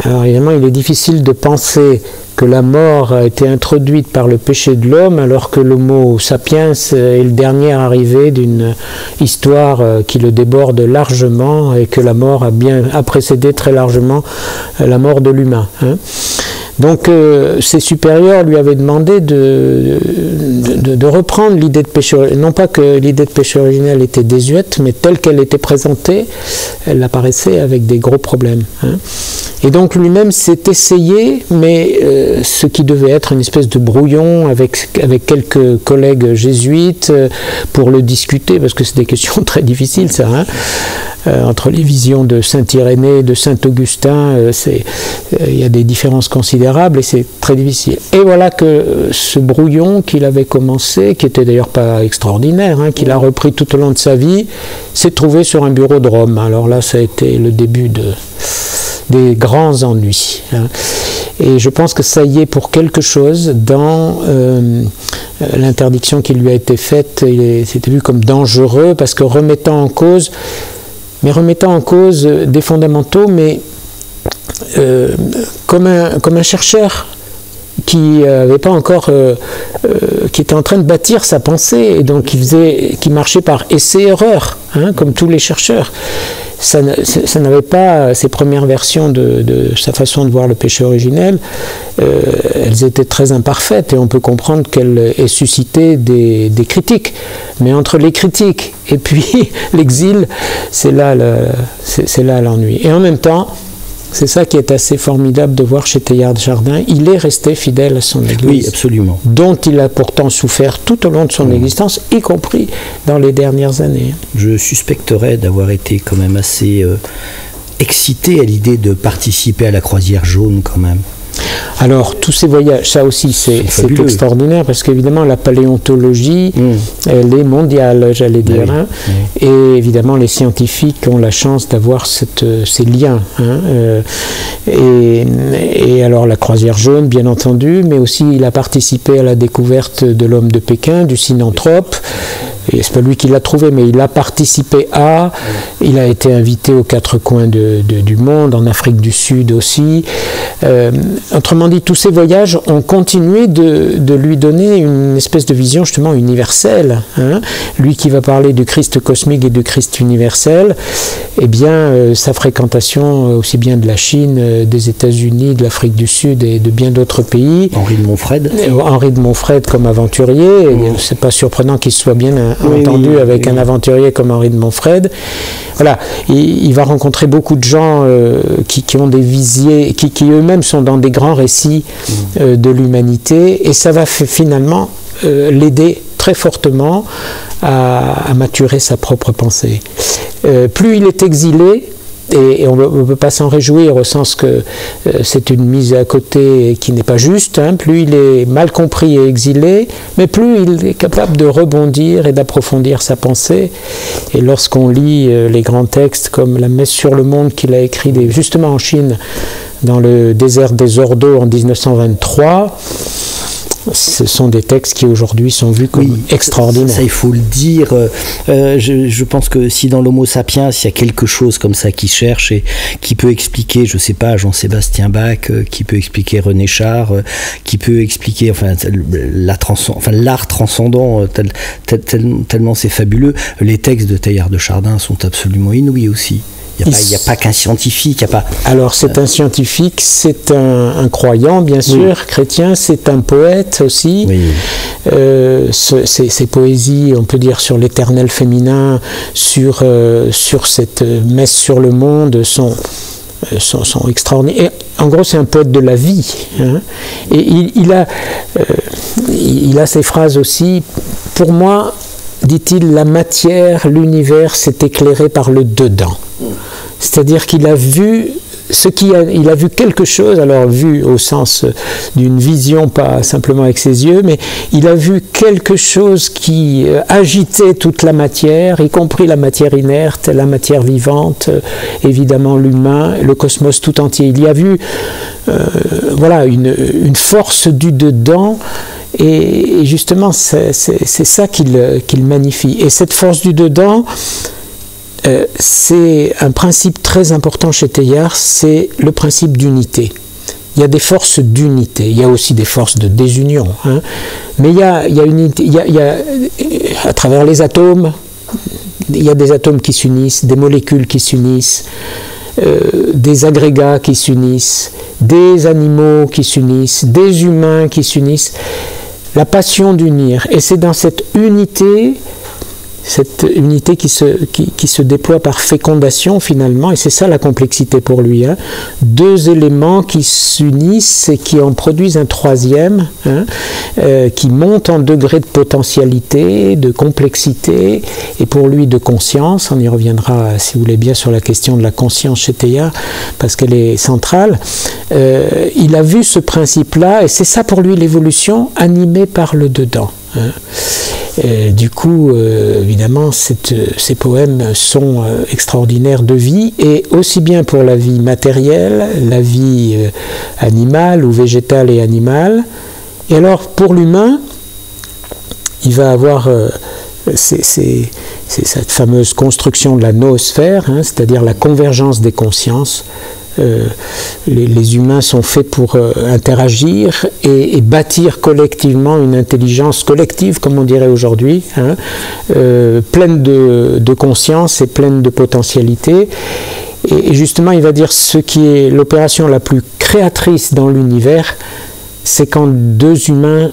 Alors évidemment, il est difficile de penser que la mort a été introduite par le péché de l'homme, alors que l'homo sapiens est le dernier arrivé d'une histoire qui le déborde largement, et que la mort a précédé très largement la mort de l'humain. Donc ses supérieurs lui avaient demandé de reprendre l'idée de péché originel. Non pas que l'idée de péché originel était désuète, mais telle qu'elle était présentée, elle apparaissait avec des gros problèmes. Et donc lui-même s'est essayé, mais ce qui devait être une espèce de brouillon avec quelques collègues jésuites pour le discuter, parce que c'est des questions très difficiles, ça. Entre les visions de saint Irénée et de saint Augustin, il y a des différences considérables et c'est très difficile. Et voilà que ce brouillon qu'il avait commencé, qui était d'ailleurs pas extraordinaire, qu'il a repris tout au long de sa vie, s'est trouvé sur un bureau de Rome. Alors là, ça a été le début des grands ennuis. Et je pense que ça y est pour quelque chose dans l'interdiction qui lui a été faite. C'était vu comme dangereux parce que remettant en cause des fondamentaux, mais comme un chercheur qui avait pas encore, qui était en train de bâtir sa pensée, et donc qui marchait par essai-erreur, comme tous les chercheurs. Ça n'avait pas ces premières versions de sa façon de voir le péché originel, elles étaient très imparfaites, et on peut comprendre qu'elles aient suscité des critiques. Mais entre les critiques et puis l'exil, c'est là l'ennui. Et en même temps, c'est ça qui est assez formidable de voir chez Teilhard de Chardin. Il est resté fidèle à son Église. Oui, absolument. Dont il a pourtant souffert tout au long de son existence, y compris dans les dernières années. Je suspecterais d'avoir été quand même assez excité à l'idée de participer à la Croisière jaune quand même. Alors, tous ces voyages, ça aussi, c'est extraordinaire, parce qu'évidemment, la paléontologie, elle est mondiale, j'allais dire. Et évidemment, les scientifiques ont la chance d'avoir ces liens. Et alors, la Croisière jaune, bien entendu, mais aussi, il a participé à la découverte de l'homme de Pékin, du synanthrope. et c'est pas lui qui l'a trouvé, mais il a participé à, il a été invité aux quatre coins du monde, en Afrique du Sud aussi. Autrement dit, tous ces voyages ont continué de lui donner une espèce de vision justement universelle. Hein. Lui qui va parler du Christ cosmique et du Christ universel, eh bien, sa fréquentation aussi bien de la Chine, des États-Unis, de l'Afrique du Sud et de bien d'autres pays. Henri de Montfred comme aventurier, c'est pas surprenant qu'il soit bien entendu avec un aventurier comme Henri de Montfred. Voilà, il va rencontrer beaucoup de gens qui ont des visiers, qui eux-mêmes sont dans des grands récits de l'humanité, et ça va finalement l'aider très fortement à maturer sa propre pensée. Plus il est exilé, et on ne peut pas s'en réjouir au sens que c'est une mise à côté qui n'est pas juste, hein. Plus il est mal compris et exilé, mais plus il est capable de rebondir et d'approfondir sa pensée. Et lorsqu'on lit les grands textes comme la Messe sur le monde qu'il a écrit justement en Chine, dans le désert des Ordos en 1923, ce sont des textes qui aujourd'hui sont vus comme extraordinaires. Ça, il faut le dire. Je pense que si dans l'Homo sapiens, il y a quelque chose comme ça qui cherche et qui peut expliquer, je ne sais pas, Jean-Sébastien Bach, qui peut expliquer René Char, qui peut expliquer l'art transcendant, tellement c'est fabuleux. Les textes de Teilhard de Chardin sont absolument inouïs aussi. Il n'y a pas qu'un scientifique. Alors c'est un scientifique, c'est un croyant bien sûr, chrétien, c'est un poète aussi. Oui. Ses poésies, on peut dire sur l'éternel féminin, sur cette messe sur le monde sont extraordinaires. Et, en gros, c'est un poète de la vie. Hein. Et il a ces phrases aussi. Pour moi, dit-il, la matière, l'univers s'est éclairé par le dedans. C'est-à-dire qu'il a vu il a vu quelque chose, alors vu au sens d'une vision, pas simplement avec ses yeux, mais il a vu quelque chose qui agitait toute la matière, y compris la matière inerte, la matière vivante, évidemment l'humain, le cosmos tout entier. Il y a vu une force du dedans. Et justement, c'est ça qu'il magnifie. Et cette force du dedans, c'est un principe très important chez Teilhard, c'est le principe d'unité. Il y a des forces d'unité, il y a aussi des forces de désunion, hein. Mais il y a à travers les atomes, il y a des atomes qui s'unissent, des molécules qui s'unissent, des agrégats qui s'unissent, des animaux qui s'unissent, des humains qui s'unissent. La passion d'unir, et c'est dans cette unité qui se déploie par fécondation finalement, et c'est ça la complexité pour lui, hein. Deux éléments qui s'unissent et qui en produisent un troisième, hein, qui monte en degré de potentialité, de complexité, et pour lui de conscience. On y reviendra, si vous voulez bien, sur la question de la conscience chez Teilhard, parce qu'elle est centrale. Il a vu ce principe-là, et c'est ça pour lui l'évolution, animée par le dedans. Hein. Du coup, évidemment, ces poèmes sont extraordinaires de vie, et aussi bien pour la vie matérielle, la vie animale ou végétale et animale. Et alors, pour l'humain, il va avoir c'est cette fameuse construction de la noosphère, hein, c'est-à-dire la convergence des consciences. Les humains sont faits pour interagir et bâtir collectivement une intelligence collective, comme on dirait aujourd'hui, hein, pleine de conscience et pleine de potentialité. Et justement, il va dire ce qui est l'opération la plus créatrice dans l'univers, c'est quand deux humains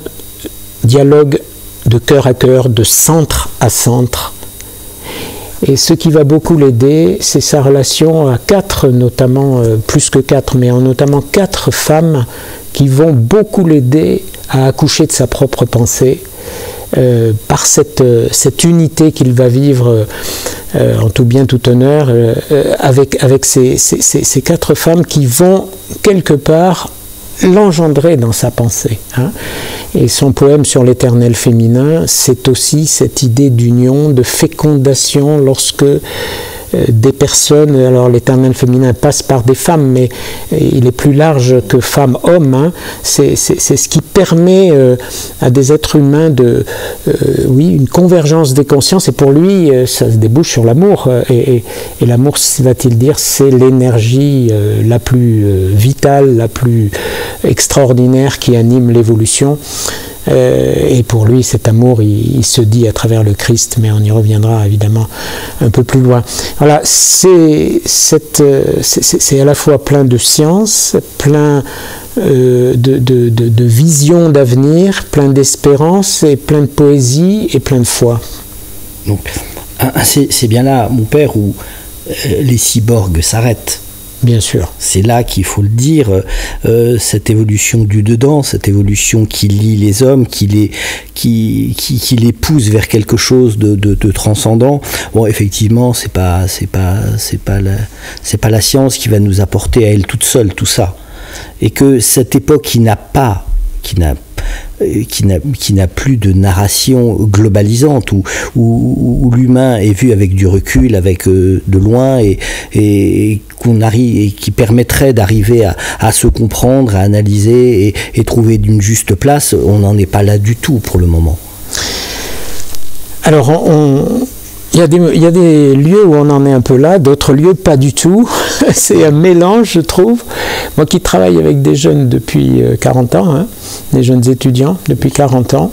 dialoguent de cœur à cœur, de centre à centre. Et ce qui va beaucoup l'aider, c'est sa relation à quatre, notamment, plus que quatre, mais notamment quatre femmes qui vont beaucoup l'aider à accoucher de sa propre pensée, par cette unité qu'il va vivre en tout bien, tout honneur, avec ces quatre femmes qui vont quelque part l'engendrer dans sa pensée, hein. Et son poème sur l'éternel féminin, c'est aussi cette idée d'union, de fécondation, lorsque des personnes. Alors l'éternel féminin passe par des femmes, mais il est plus large que femme-homme. Hein. C'est ce qui permet à des êtres humains une convergence des consciences, et pour lui, ça se débouche sur l'amour. Et l'amour, va-t-il dire, c'est l'énergie la plus vitale, la plus extraordinaire qui anime l'évolution. Et pour lui, cet amour, il se dit à travers le Christ, mais on y reviendra évidemment un peu plus loin. Voilà, c'est à la fois plein de science, plein de vision d'avenir, plein d'espérance, et plein de poésie, et plein de foi. Donc, c'est bien là, mon père, où les cyborgs s'arrêtent. Bien sûr. C'est là qu'il faut le dire, cette évolution du dedans, cette évolution qui lie les hommes, qui les pousse vers quelque chose de transcendant. Bon, effectivement, c'est pas la science qui va nous apporter à elle toute seule tout ça, et que cette époque qui n'a plus de narration globalisante, où l'humain est vu avec du recul, avec de loin, et qu'on arrive, et qui permettrait d'arriver à se comprendre, à analyser et trouver d'une juste place. On n'en est pas là du tout pour le moment. Alors il y a des lieux où on en est un peu là, d'autres lieux pas du tout. C'est un mélange, je trouve. Moi qui travaille avec des jeunes depuis 40 ans, hein, des jeunes étudiants depuis 40 ans,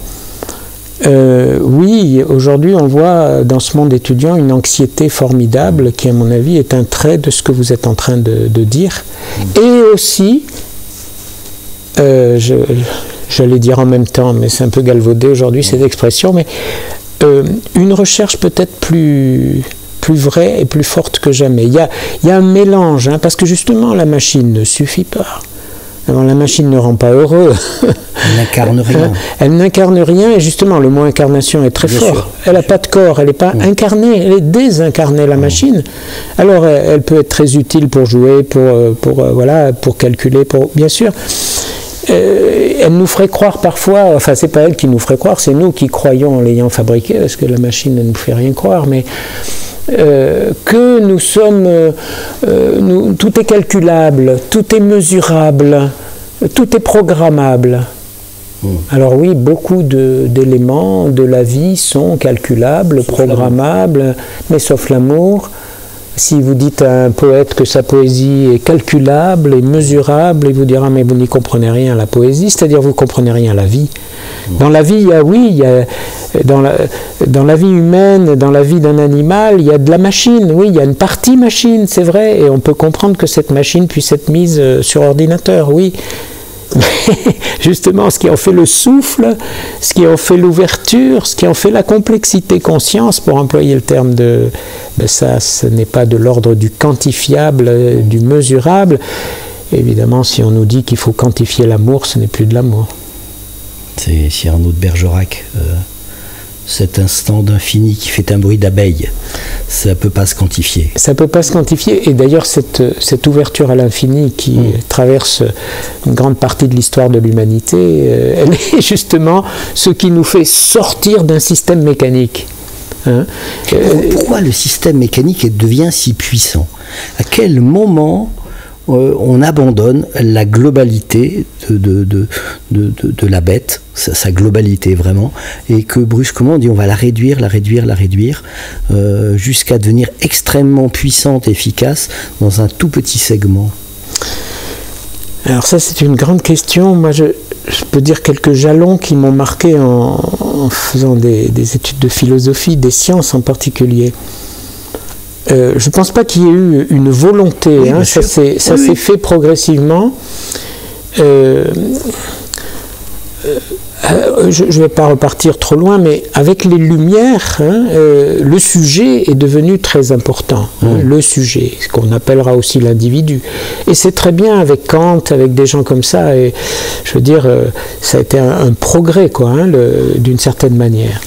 oui, aujourd'hui on voit dans ce monde étudiant une anxiété formidable qui, à mon avis, est un trait de ce que vous êtes en train de dire. Et aussi, j'allais dire en même temps, mais c'est un peu galvaudé aujourd'hui cette expression, mais une recherche peut-être plus vraie et plus forte que jamais. Il y a un mélange, hein, parce que justement la machine ne suffit pas. Alors, la machine ne rend pas heureux. Elle n'incarne rien. Elle n'incarne rien, et justement le mot incarnation est très fort. Sûr. Elle n'a pas de corps, elle n'est pas incarnée, elle est désincarnée, la machine. Alors elle peut être très utile pour jouer, pour calculer, bien sûr. Elle nous ferait croire parfois, enfin c'est pas elle qui nous ferait croire, c'est nous qui croyons en l'ayant fabriquée, parce que la machine ne nous fait rien croire, mais que nous sommes, tout est calculable, tout est mesurable, tout est programmable. Alors oui, beaucoup d'éléments de la vie sont calculables, programmables, mais sauf l'amour. Si vous dites à un poète que sa poésie est calculable et mesurable, il vous dira mais vous n'y comprenez rien à la poésie, c'est-à-dire vous ne comprenez rien à la vie. Dans la vie, dans la vie humaine, dans la vie d'un animal, il y a de la machine, oui, il y a une partie machine, c'est vrai, et on peut comprendre que cette machine puisse être mise sur ordinateur, oui. Mais justement, ce qui en fait le souffle, ce qui en fait l'ouverture, ce qui en fait la complexité conscience, pour employer le terme ça, ce n'est pas de l'ordre du quantifiable, du mesurable. Évidemment, si on nous dit qu'il faut quantifier l'amour, ce n'est plus de l'amour. C'est Cyrano de Bergerac, cet instant d'infini qui fait un bruit d'abeille. Ça ne peut pas se quantifier. Ça ne peut pas se quantifier. Et d'ailleurs, cette ouverture à l'infini qui traverse une grande partie de l'histoire de l'humanité, elle est justement ce qui nous fait sortir d'un système mécanique. Hein? Pourquoi le système mécanique devient si puissant? À quel moment on abandonne la globalité de la bête, sa globalité vraiment, et que brusquement on dit on va la réduire, jusqu'à devenir extrêmement puissante, efficace dans un tout petit segment? Alors ça, c'est une grande question. Moi, je peux dire quelques jalons qui m'ont marqué en faisant des études de philosophie, des sciences en particulier. Je ne pense pas qu'il y ait eu une volonté, oui, hein, ça s'est fait progressivement. Je ne vais pas repartir trop loin, mais avec les Lumières, hein, le sujet est devenu très important. Hein, le sujet, ce qu'on appellera aussi l'individu. Et c'est très bien avec Kant, avec des gens comme ça. Et je veux dire, ça a été un progrès, quoi, hein, d'une certaine manière.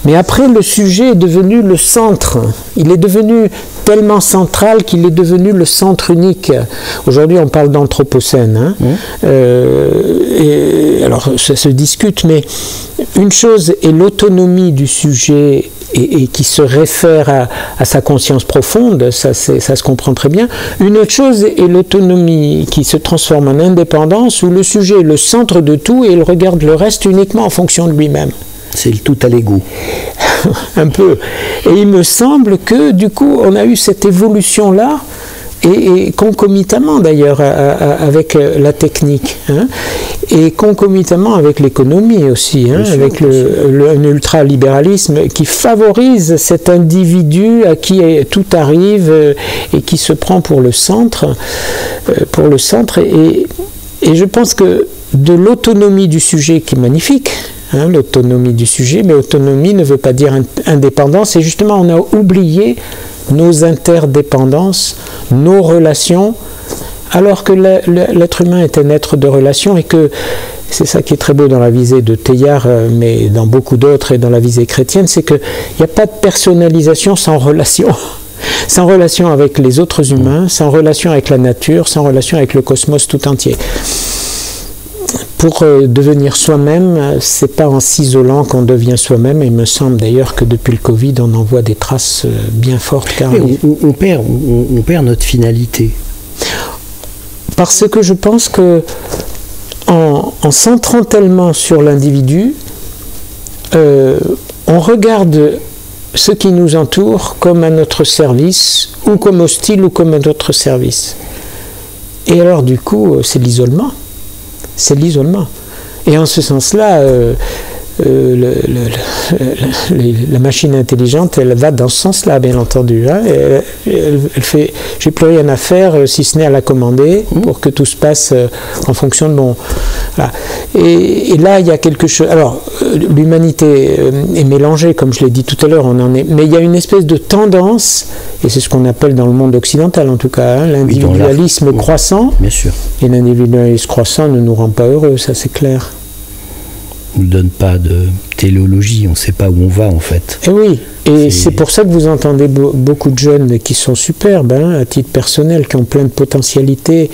Mais après, le sujet est devenu le centre. Il est devenu tellement central qu'il est devenu le centre unique. Aujourd'hui, on parle d'anthropocène. Hein. Alors, ça se discute, mais une chose est l'autonomie du sujet et qui se réfère à sa conscience profonde, ça se comprend très bien. Une autre chose est l'autonomie qui se transforme en indépendance, où le sujet est le centre de tout et il regarde le reste uniquement en fonction de lui-même. C'est le tout à l'ego. Un peu. Et il me semble que, du coup, on a eu cette évolution-là, et concomitamment d'ailleurs avec la technique, hein, et concomitamment avec l'économie aussi, hein, avec un ultralibéralisme qui favorise cet individu à qui tout arrive et qui se prend pour le centre. Et je pense que de l'autonomie du sujet qui est magnifique, hein, l'autonomie du sujet, mais autonomie ne veut pas dire indépendance, et justement on a oublié nos interdépendances, nos relations, alors que l'être humain est un être de relation, et que c'est ça qui est très beau dans la visée de Teilhard, mais dans beaucoup d'autres, et dans la visée chrétienne, c'est qu'il n'y a pas de personnalisation sans relation. Sans relation avec les autres humains, sans relation avec la nature, sans relation avec le cosmos tout entier. Pour devenir soi-même, c'est pas en s'isolant qu'on devient soi-même. Il me semble d'ailleurs que depuis le Covid, on en voit des traces bien fortes. Car on perd notre finalité. Parce que je pense que en centrant tellement sur l'individu, on regarde ce qui nous entoure comme à notre service, ou comme hostile, ou comme à notre service. Et alors du coup, c'est l'isolement. C'est l'isolement. Et en ce sens-là, la machine intelligente, elle va dans ce sens-là, bien entendu. Hein. Elle fait, j'ai plus rien à faire si ce n'est à la commander pour que tout se passe en fonction de mon. Voilà. Et là, il y a quelque chose. Alors, l'humanité est mélangée, comme je l'ai dit tout à l'heure, mais il y a une espèce de tendance, et c'est ce qu'on appelle dans le monde occidental en tout cas, hein, l'individualisme croissant. Bien sûr. Et l'individualisme croissant ne nous rend pas heureux, ça c'est clair. Ne donne pas de téléologie, on ne sait pas où on va en fait. Et oui, et c'est pour ça que vous entendez beaucoup de jeunes qui sont superbes, hein, à titre personnel, qui ont plein de potentialités,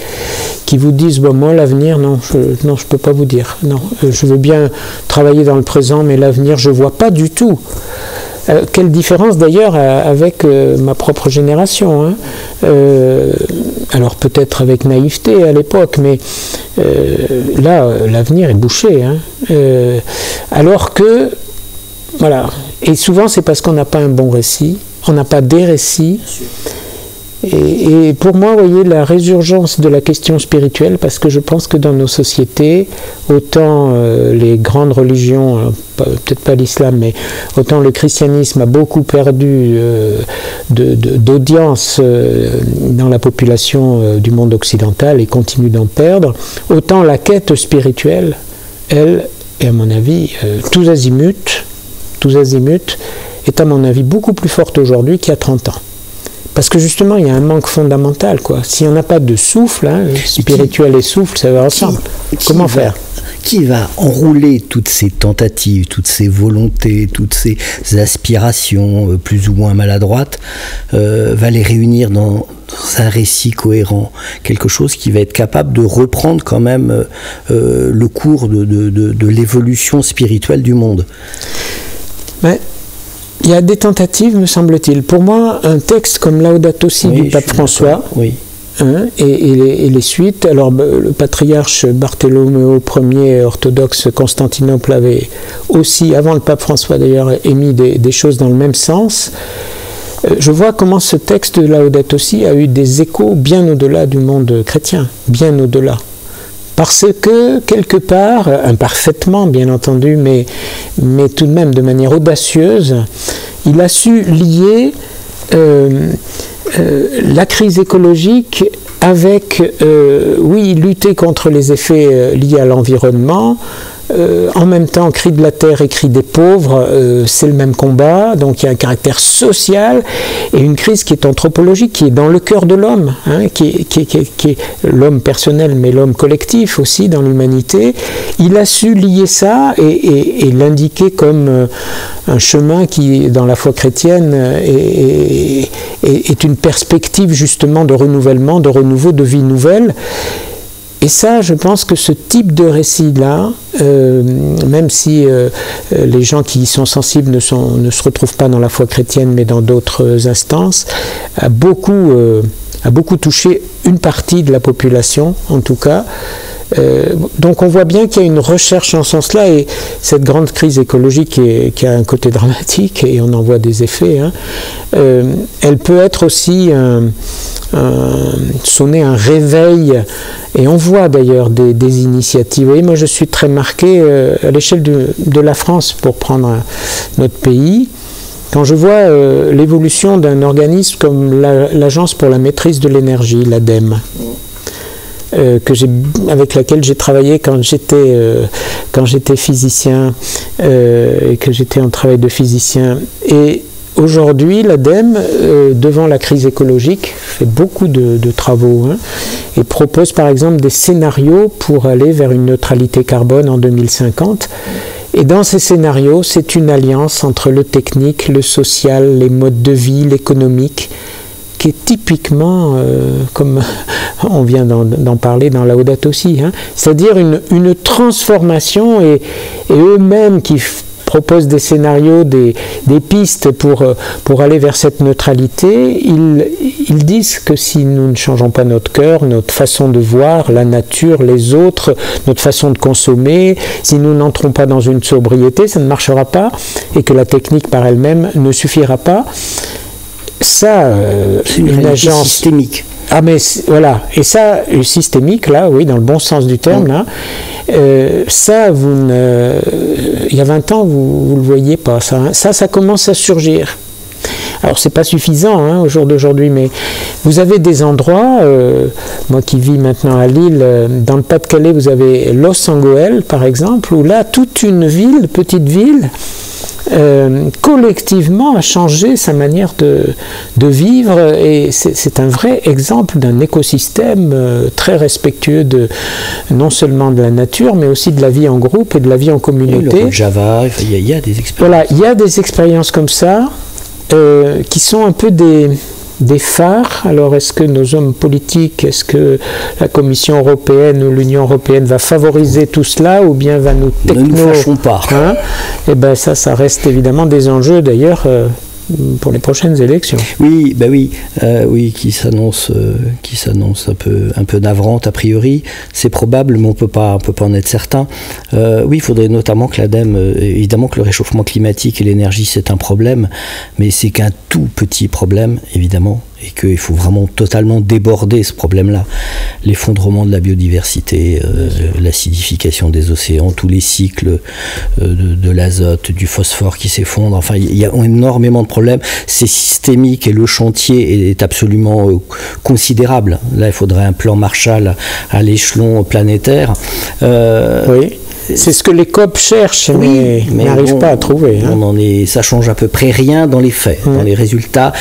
qui vous disent bon, moi l'avenir, non, je peux pas vous dire. Non, je veux bien travailler dans le présent, mais l'avenir, je vois pas du tout. Quelle différence d'ailleurs avec ma propre génération, hein. Alors peut-être avec naïveté à l'époque, mais là l'avenir est bouché, hein. Alors que voilà, et souvent c'est parce qu'on n'a pas un bon récit, on n'a pas des récits. Et pour moi, vous voyez, la résurgence de la question spirituelle, parce que je pense que dans nos sociétés, autant les grandes religions, peut-être pas l'islam, mais autant le christianisme a beaucoup perdu d'audience dans la population du monde occidental et continue d'en perdre, autant la quête spirituelle, elle, est à mon avis, tous azimuts, est à mon avis beaucoup plus forte aujourd'hui qu'il y a 30 ans. Parce que justement, il y a un manque fondamental, quoi. Si on n'a pas de souffle, hein, spirituel et souffle, ça va ensemble. Comment faire ? Qui va enrouler toutes ces tentatives, toutes ces volontés, toutes ces aspirations plus ou moins maladroites, va les réunir dans un récit cohérent, quelque chose qui va être capable de reprendre quand même le cours de l'évolution spirituelle du monde. Mais il y a des tentatives, me semble-t-il. Pour moi, un texte comme Laudato Si du pape François, hein, et les suites, alors le patriarche Bartholoméo Ier orthodoxe Constantinople avait aussi, avant le pape François d'ailleurs, émis des choses dans le même sens. Je vois comment ce texte de Laudato Si a eu des échos bien au-delà du monde chrétien, bien au-delà. Parce que, quelque part, imparfaitement bien entendu, mais tout de même de manière audacieuse, il a su lier la crise écologique avec, oui, lutter contre les effets liés à l'environnement, en même temps, cri de la terre et cri des pauvres, c'est le même combat. Donc il y a un caractère social et une crise qui est anthropologique, qui est dans le cœur de l'homme, hein, qui est l'homme personnel, mais l'homme collectif aussi dans l'humanité. Il a su lier ça et l'indiquer comme un chemin qui, dans la foi chrétienne, est une perspective justement de renouvellement, de renouveau, de vie nouvelle. Et ça, je pense que ce type de récit-là, même si les gens qui y sont sensibles ne se retrouvent pas dans la foi chrétienne, mais dans d'autres instances, a beaucoup touché une partie de la population, en tout cas. Donc on voit bien qu'il y a une recherche en ce sens-là, et cette grande crise écologique qui a un côté dramatique, et on en voit des effets, hein, elle peut être aussi sonner un réveil, et on voit d'ailleurs des initiatives. Vous voyez, moi je suis très marqué à l'échelle de la France, pour prendre notre pays, quand je vois l'évolution d'un organisme comme l'Agence pour la maîtrise de l'énergie, l'ADEME, avec laquelle j'ai travaillé quand j'étais physicien et que j'étais en travail de physicien. Et aujourd'hui, l'ADEME, devant la crise écologique, fait beaucoup de travaux, hein, et propose par exemple des scénarios pour aller vers une neutralité carbone en 2050. Et dans ces scénarios, c'est une alliance entre le technique, le social, les modes de vie, l'économique, qui est typiquement, comme on vient d'en parler dans Laudato Si, hein, c'est-à-dire une transformation, et eux-mêmes qui proposent des scénarios, des pistes pour aller vers cette neutralité, ils disent que si nous ne changeons pas notre cœur, notre façon de voir la nature, les autres, notre façon de consommer, si nous n'entrons pas dans une sobriété, ça ne marchera pas, et que la technique par elle-même ne suffira pas. Ça, c'est une agence systémique. Ah mais voilà, et ça, systémique, là, oui, dans le bon sens du terme, là, ça, il y a 20 ans, vous ne le voyiez pas, ça, hein. Ça commence à surgir. Alors, c'est pas suffisant, hein, au jour d'aujourd'hui, mais vous avez des endroits, moi qui vis maintenant à Lille, dans le Pas-de-Calais, vous avez Los Angeles, par exemple, où là, toute une ville, petite ville, collectivement a changé sa manière de vivre, et c'est un vrai exemple d'un écosystème très respectueux non seulement de la nature, mais aussi de la vie en groupe et de la vie en communauté. Le Java, il y a des expériences. Voilà, il y a des expériences comme ça qui sont un peu des phares. Alors, est-ce que nos hommes politiques, est-ce que la Commission européenne ou l'Union européenne va favoriser tout cela, ou bien va nous techno... Ne nous fâchons pas. Hein, et ben ça reste évidemment des enjeux, d'ailleurs, pour les prochaines élections. Oui, ben oui, oui, qui s'annonce un peu navrante a priori. C'est probable, mais on peut pas en être certain. Oui, il faudrait notamment que l'ADEME, évidemment que le réchauffement climatique et l'énergie c'est un problème, mais c'est qu'un tout petit problème, évidemment, et qu'il faut vraiment totalement déborder ce problème-là. L'effondrement de la biodiversité, l'acidification des océans, tous les cycles de l'azote, du phosphore qui s'effondrent, enfin il y a énormément de problèmes, c'est systémique et le chantier est absolument considérable. Là il faudrait un plan Marshall à l'échelon planétaire. Oui. C'est ce que les COP cherchent, mais n'arrivent pas à trouver. Hein. Ça change à peu près rien dans les faits. Dans les résultats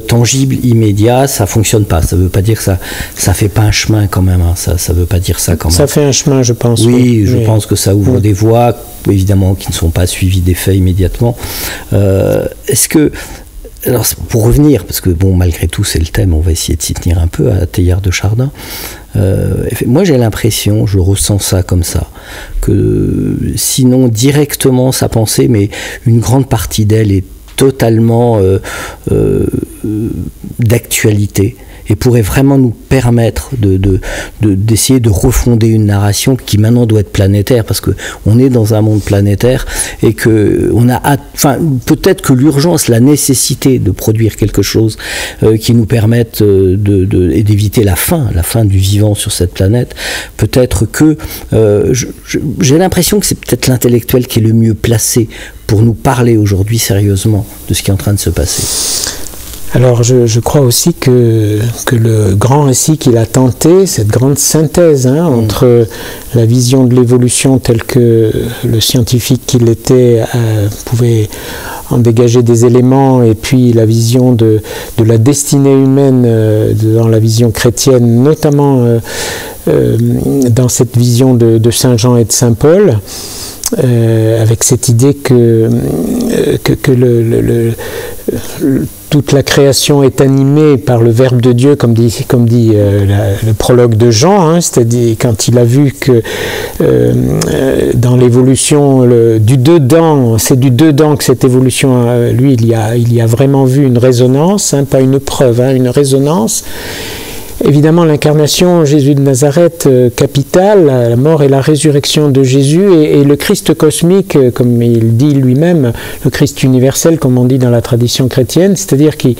tangibles, immédiats, ça ne fonctionne pas. Ça ne veut pas dire que ça fait pas un chemin quand même. Hein. Ça ne veut pas dire ça quand même. Ça fait un chemin, je pense. Oui, je pense que ça ouvre des voies, évidemment, qui ne sont pas suivies des faits immédiatement. Est-ce que... Alors, pour revenir, parce que bon, malgré tout, c'est le thème, on va essayer de s'y tenir un peu à Teilhard de Chardin. Moi, j'ai l'impression, je ressens ça comme ça, que sinon directement sa pensée, mais une grande partie d'elle est totalement d'actualité et pourrait vraiment nous permettre d'essayer de refonder une narration qui maintenant doit être planétaire, parce qu'on est dans un monde planétaire et que peut-être que l'urgence, la nécessité de produire quelque chose qui nous permette et d'éviter la fin du vivant sur cette planète, peut-être que j'ai l'impression que c'est peut-être l'intellectuel qui est le mieux placé pour nous parler aujourd'hui sérieusement de ce qui est en train de se passer. Alors je crois aussi que le grand récit qu'il a tenté, cette grande synthèse entre la vision de l'évolution telle que le scientifique qu'il était pouvait en dégager des éléments, et puis la vision de la destinée humaine dans la vision chrétienne, notamment dans cette vision de Saint Jean et de Saint Paul, avec cette idée que toute la création est animée par le Verbe de Dieu, comme dit le prologue de Jean, c'est-à-dire quand il a vu que dans l'évolution du dedans, c'est du dedans que cette évolution, lui, il y a vraiment vu une résonance, pas une preuve, une résonance. Évidemment, l'incarnation, Jésus de Nazareth, capitale, la mort et la résurrection de Jésus, et le Christ cosmique, comme il dit lui-même, le Christ universel, comme on dit dans la tradition chrétienne, c'est-à-dire qui,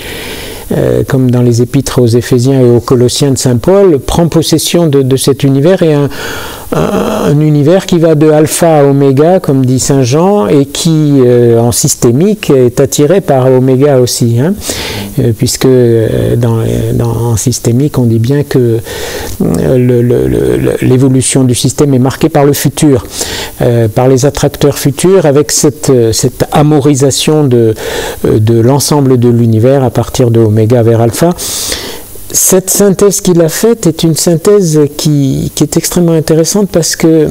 comme dans les épîtres aux Éphésiens et aux Colossiens de Saint Paul, prend possession de cet univers, et un univers qui va de alpha à oméga, comme dit Saint Jean, et qui, en systémique, est attiré par oméga aussi, puisque en systémique, on dit bien que l'évolution du système est marquée par le futur, par les attracteurs futurs, avec cette amorisation de l'ensemble de l'univers à partir de oméga vers alpha. Cette synthèse qu'il a faite est une synthèse qui est extrêmement intéressante, parce que,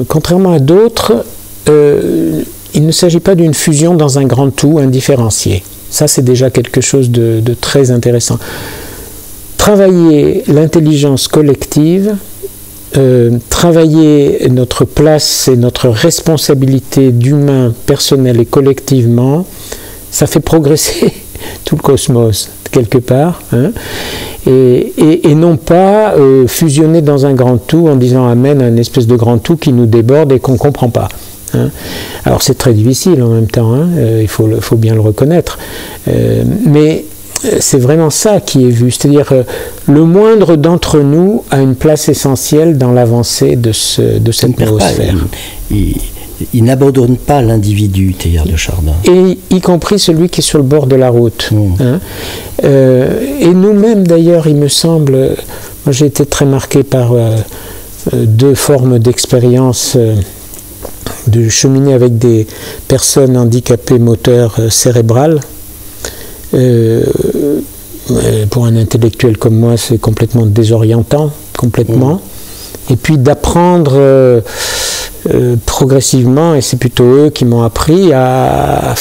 contrairement à d'autres, il ne s'agit pas d'une fusion dans un grand tout indifférencié. Ça, c'est déjà quelque chose de très intéressant. Travailler l'intelligence collective, travailler notre place et notre responsabilité d'humain, personnel et collectivement, ça fait progresser tout le cosmos, quelque part, et non pas fusionner dans un grand tout en disant amen à une espèce de grand tout qui nous déborde et qu'on ne comprend pas. Alors c'est très difficile en même temps, il faut bien le reconnaître, mais c'est vraiment ça qui est vu, c'est-à-dire le moindre d'entre nous a une place essentielle dans l'avancée de cette noosphère. Il n'abandonne pas l'individu, Teilhard de Chardin. Et y compris celui qui est sur le bord de la route. Et nous-mêmes d'ailleurs, il me semble, moi j'ai été très marqué par deux formes d'expérience, de cheminer avec des personnes handicapées moteurs cérébrales. Pour un intellectuel comme moi, c'est complètement désorientant, complètement. Et puis d'apprendre progressivement, et c'est plutôt eux qui m'ont appris à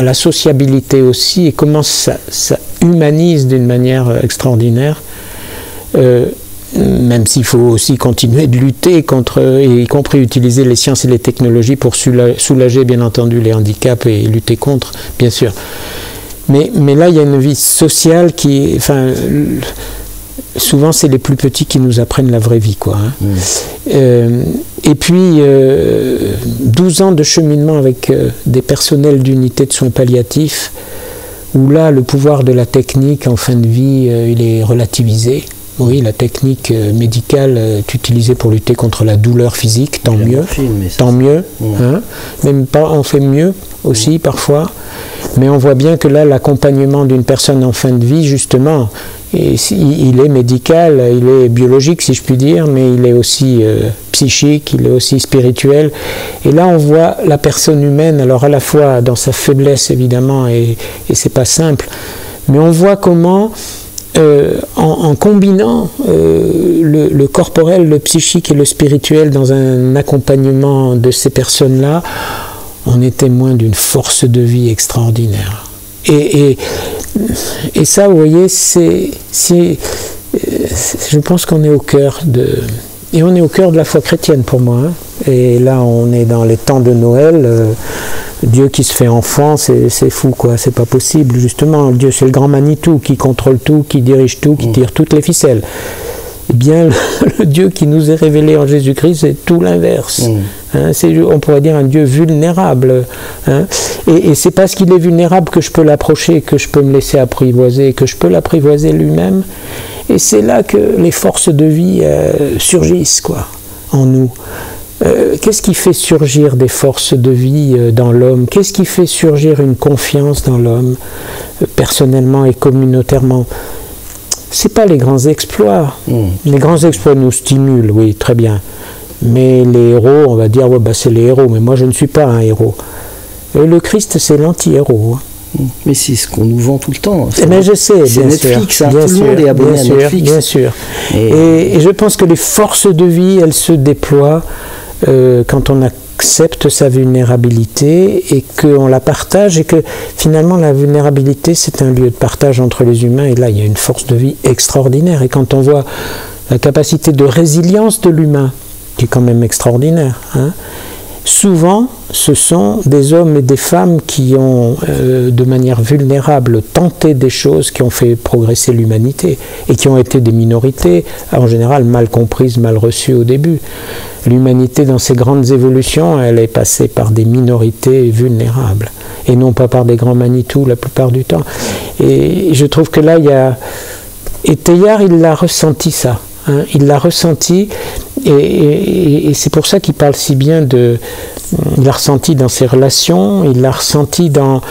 la sociabilité aussi, et comment ça humanise d'une manière extraordinaire, même s'il faut aussi continuer de lutter contre, et y compris utiliser les sciences et les technologies pour soulager bien entendu les handicaps et lutter contre, bien sûr. Mais là, il y a une vie sociale qui, enfin, souvent c'est les plus petits qui nous apprennent la vraie vie, quoi. Et puis 12 ans de cheminement avec des personnels d'unités de soins palliatifs, où là le pouvoir de la technique en fin de vie il est relativisé. Oui, la technique médicale est utilisée pour lutter contre la douleur physique, tant mieux, tant mieux. Même pas, on fait mieux aussi parfois, mais on voit bien que là l'accompagnement d'une personne en fin de vie, justement, il est médical, il est biologique si je puis dire, mais il est aussi psychique, il est aussi spirituel. Et là on voit la personne humaine, alors à la fois dans sa faiblesse évidemment, et c'est pas simple, mais on voit comment en combinant le corporel, le psychique et le spirituel dans un accompagnement de ces personnes-là, on est témoin d'une force de vie extraordinaire. Et ça, vous voyez, je pense qu'on est au cœur et on est au cœur de la foi chrétienne pour moi. Et là, on est dans les temps de Noël. Dieu qui se fait enfant, c'est fou, quoi. C'est pas possible, justement. Dieu, c'est le grand Manitou qui contrôle tout, qui dirige tout, qui tire toutes les ficelles. Eh bien, le Dieu qui nous est révélé en Jésus-Christ, c'est tout l'inverse. On pourrait dire un Dieu vulnérable. Et c'est parce qu'il est vulnérable que je peux l'approcher, que je peux me laisser apprivoiser, que je peux l'apprivoiser lui-même. Et c'est là que les forces de vie surgissent, quoi, en nous. Qu'est-ce qui fait surgir des forces de vie dans l'homme? Qu'est-ce qui fait surgir une confiance dans l'homme, personnellement et communautairement? C'est pas les grands exploits. Les grands exploits nous stimulent, oui, très bien. Mais les héros, on va dire, ouais, bah, c'est les héros, mais moi je ne suis pas un héros. Le Christ, c'est l'anti-héros. Mais c'est ce qu'on nous vend tout le temps. Mais je sais, c'est bien Netflix, sûr, hein, tout le monde est abonné à Netflix. Bien sûr. Et je pense que les forces de vie, elles se déploient quand on accepte sa vulnérabilité et qu'on la partage, et que finalement la vulnérabilité, c'est un lieu de partage entre les humains, et là il y a une force de vie extraordinaire. Et quand on voit la capacité de résilience de l'humain, qui est quand même extraordinaire, hein, souvent, ce sont des hommes et des femmes qui ont, de manière vulnérable, tenté des choses qui ont fait progresser l'humanité et qui ont été des minorités, en général mal comprises, mal reçues au début. L'humanité, dans ses grandes évolutions, elle est passée par des minorités vulnérables et non pas par des grands Manitou la plupart du temps. Et je trouve que là, il y a... Et Teilhard, il l'a ressenti ça. Hein, il l'a ressenti, et c'est pour ça qu'il parle si bien de... Il l'a ressenti dans ses relations, il l'a ressenti dans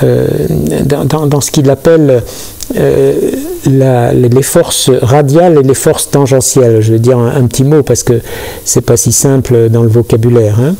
ce qu'il appelle les forces radiales et les forces tangentielles. Je vais dire un petit mot parce que c'est pas si simple dans le vocabulaire. Hein.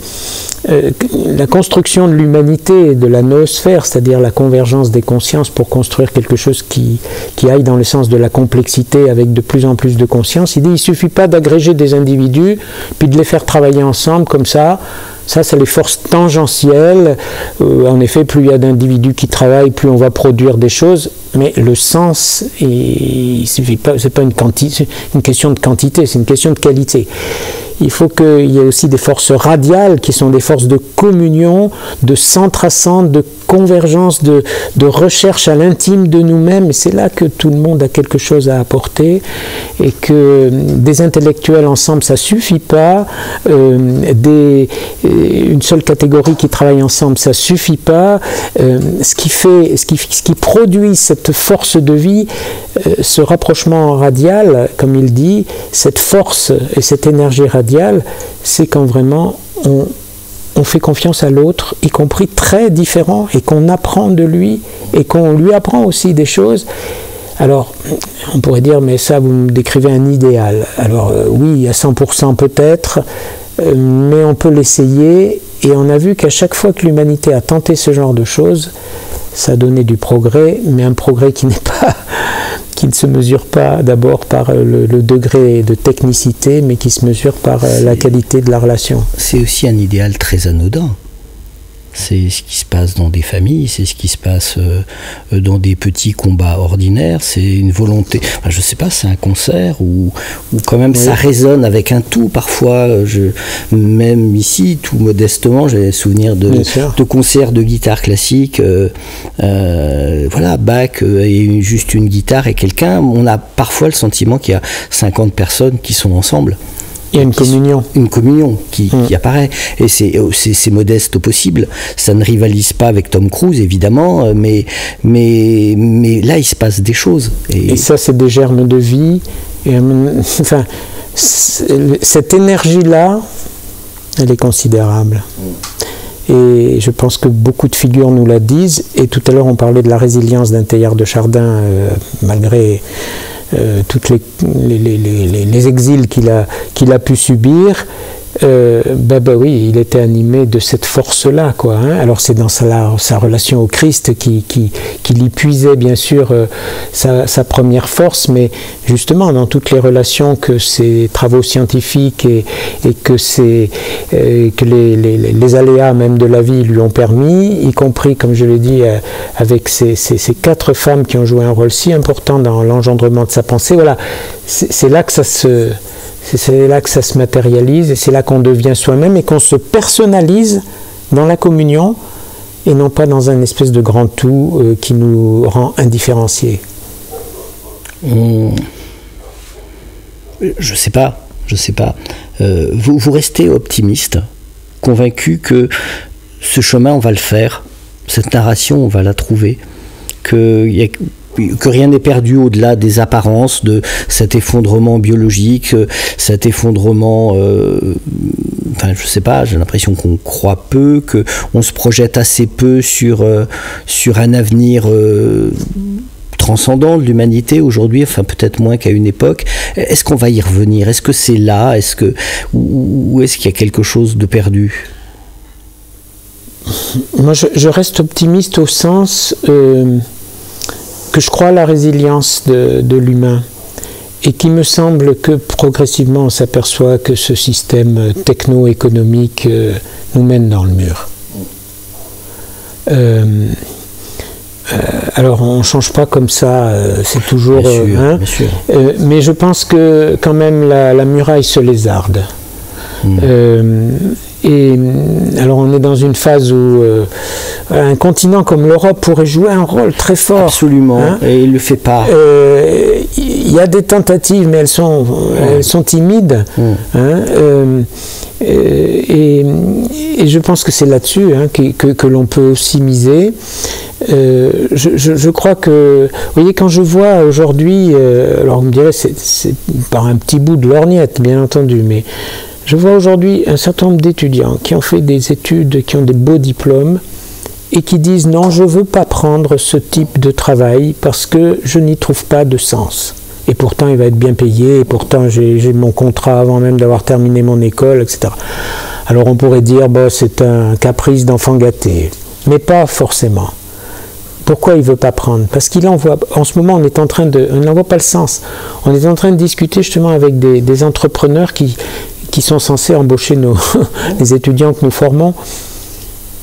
La construction de l'humanité et de la noosphère, c'est-à-dire la convergence des consciences pour construire quelque chose qui aille dans le sens de la complexité avec de plus en plus de conscience, il dit il ne suffit pas d'agréger des individus puis de les faire travailler ensemble comme ça. Ça, c'est les forces tangentielles. En effet, plus il y a d'individus qui travaillent, plus on va produire des choses. Mais le sens, il suffit pas. C'est pas une question de quantité, c'est une question de qualité. Il faut qu'il y ait aussi des forces radiales qui sont des forces de communion, de centre-à-centre, de convergence, de recherche à l'intime de nous-mêmes. Et c'est là que tout le monde a quelque chose à apporter, et que des intellectuels ensemble, ça suffit pas. Une seule catégorie qui travaille ensemble, ça suffit pas. Ce qui produit cette force de vie, ce rapprochement radial, comme il dit, cette force et cette énergie radiale, c'est quand vraiment on fait confiance à l'autre, y compris très différent, et qu'on apprend de lui, et qu'on lui apprend aussi des choses. Alors, on pourrait dire, mais ça, vous me décrivez un idéal. Alors, oui, à 100% peut-être, mais on peut l'essayer, et on a vu qu'à chaque fois que l'humanité a tenté ce genre de choses, ça a donné du progrès, mais un progrès qui ne se mesure pas d'abord par le degré de technicité, mais qui se mesure par la qualité de la relation. C'est aussi un idéal très anodin. C'est ce qui se passe dans des familles, c'est ce qui se passe dans des petits combats ordinaires, c'est une volonté, enfin, je sais pas, c'est un concert où quand même oui. Ça résonne avec un tout parfois, même ici, tout modestement, j'ai souvenir de concerts de guitare classique, voilà, Bach et juste une guitare et quelqu'un, on a parfois le sentiment qu'il y a 50 personnes qui sont ensemble. Il y a une communion. Une communion qui apparaît. Et c'est modeste au possible. Ça ne rivalise pas avec Tom Cruise, évidemment, mais là, il se passe des choses. Et ça, c'est des germes de vie. Et, enfin, cette énergie-là, elle est considérable. Et je pense que beaucoup de figures nous la disent. Et tout à l'heure, on parlait de la résilience d'un Teilhard de Chardin, malgré... toutes les exils qu'il a pu subir, oui, il était animé de cette force-là, quoi. Hein. Alors c'est dans sa relation au Christ qu'il y puisait bien sûr sa première force, mais justement dans toutes les relations que ses travaux scientifiques et que les aléas même de la vie lui ont permis, y compris, comme je l'ai dit, avec ces 4 femmes qui ont joué un rôle si important dans l'engendrement de sa pensée. Voilà, c'est là que ça se matérialise, et c'est là qu'on devient soi-même et qu'on se personnalise dans la communion, et non pas dans un espèce de grand tout qui nous rend indifférenciés. Je sais pas. Vous restez optimiste, convaincu que ce chemin, on va le faire, cette narration, on va la trouver, que rien n'est perdu au-delà des apparences, de cet effondrement biologique, cet effondrement enfin, je sais pas, j'ai l'impression qu'on croit peu, qu'on se projette assez peu sur un avenir transcendant de l'humanité aujourd'hui, enfin peut-être moins qu'à une époque. Est-ce qu'on va y revenir? Est-ce que c'est là? Ou est-ce qu'il y a quelque chose de perdu? Moi, je reste optimiste au sens que je crois à la résilience de l'humain, et qu'il me semble que progressivement on s'aperçoit que ce système techno-économique nous mène dans le mur. Alors on ne change pas comme ça, c'est toujours... Bien sûr. Mais je pense que quand même la muraille se lézarde. Et alors on est dans une phase où un continent comme l'Europe pourrait jouer un rôle très fort. Absolument, hein, et il ne le fait pas. Il y a des tentatives, mais elles sont timides. Hein, et je pense que c'est là-dessus que l'on peut aussi miser. Je crois que, vous voyez, quand je vois aujourd'hui, alors on me dirait c'est par un petit bout de lorgnette, bien entendu, mais je vois aujourd'hui un certain nombre d'étudiants qui ont fait des études, qui ont des beaux diplômes, et qui disent non, je ne veux pas prendre ce type de travail parce que je n'y trouve pas de sens. Et pourtant, il va être bien payé, et pourtant, j'ai mon contrat avant même d'avoir terminé mon école, etc. Alors on pourrait dire, bon, c'est un caprice d'enfant gâté, mais pas forcément. Pourquoi il ne veut pas prendre? Parce qu'il en voit, en ce moment, on n'en voit pas le sens. On est en train de discuter justement avec des entrepreneurs qui sont censés embaucher les étudiants que nous formons.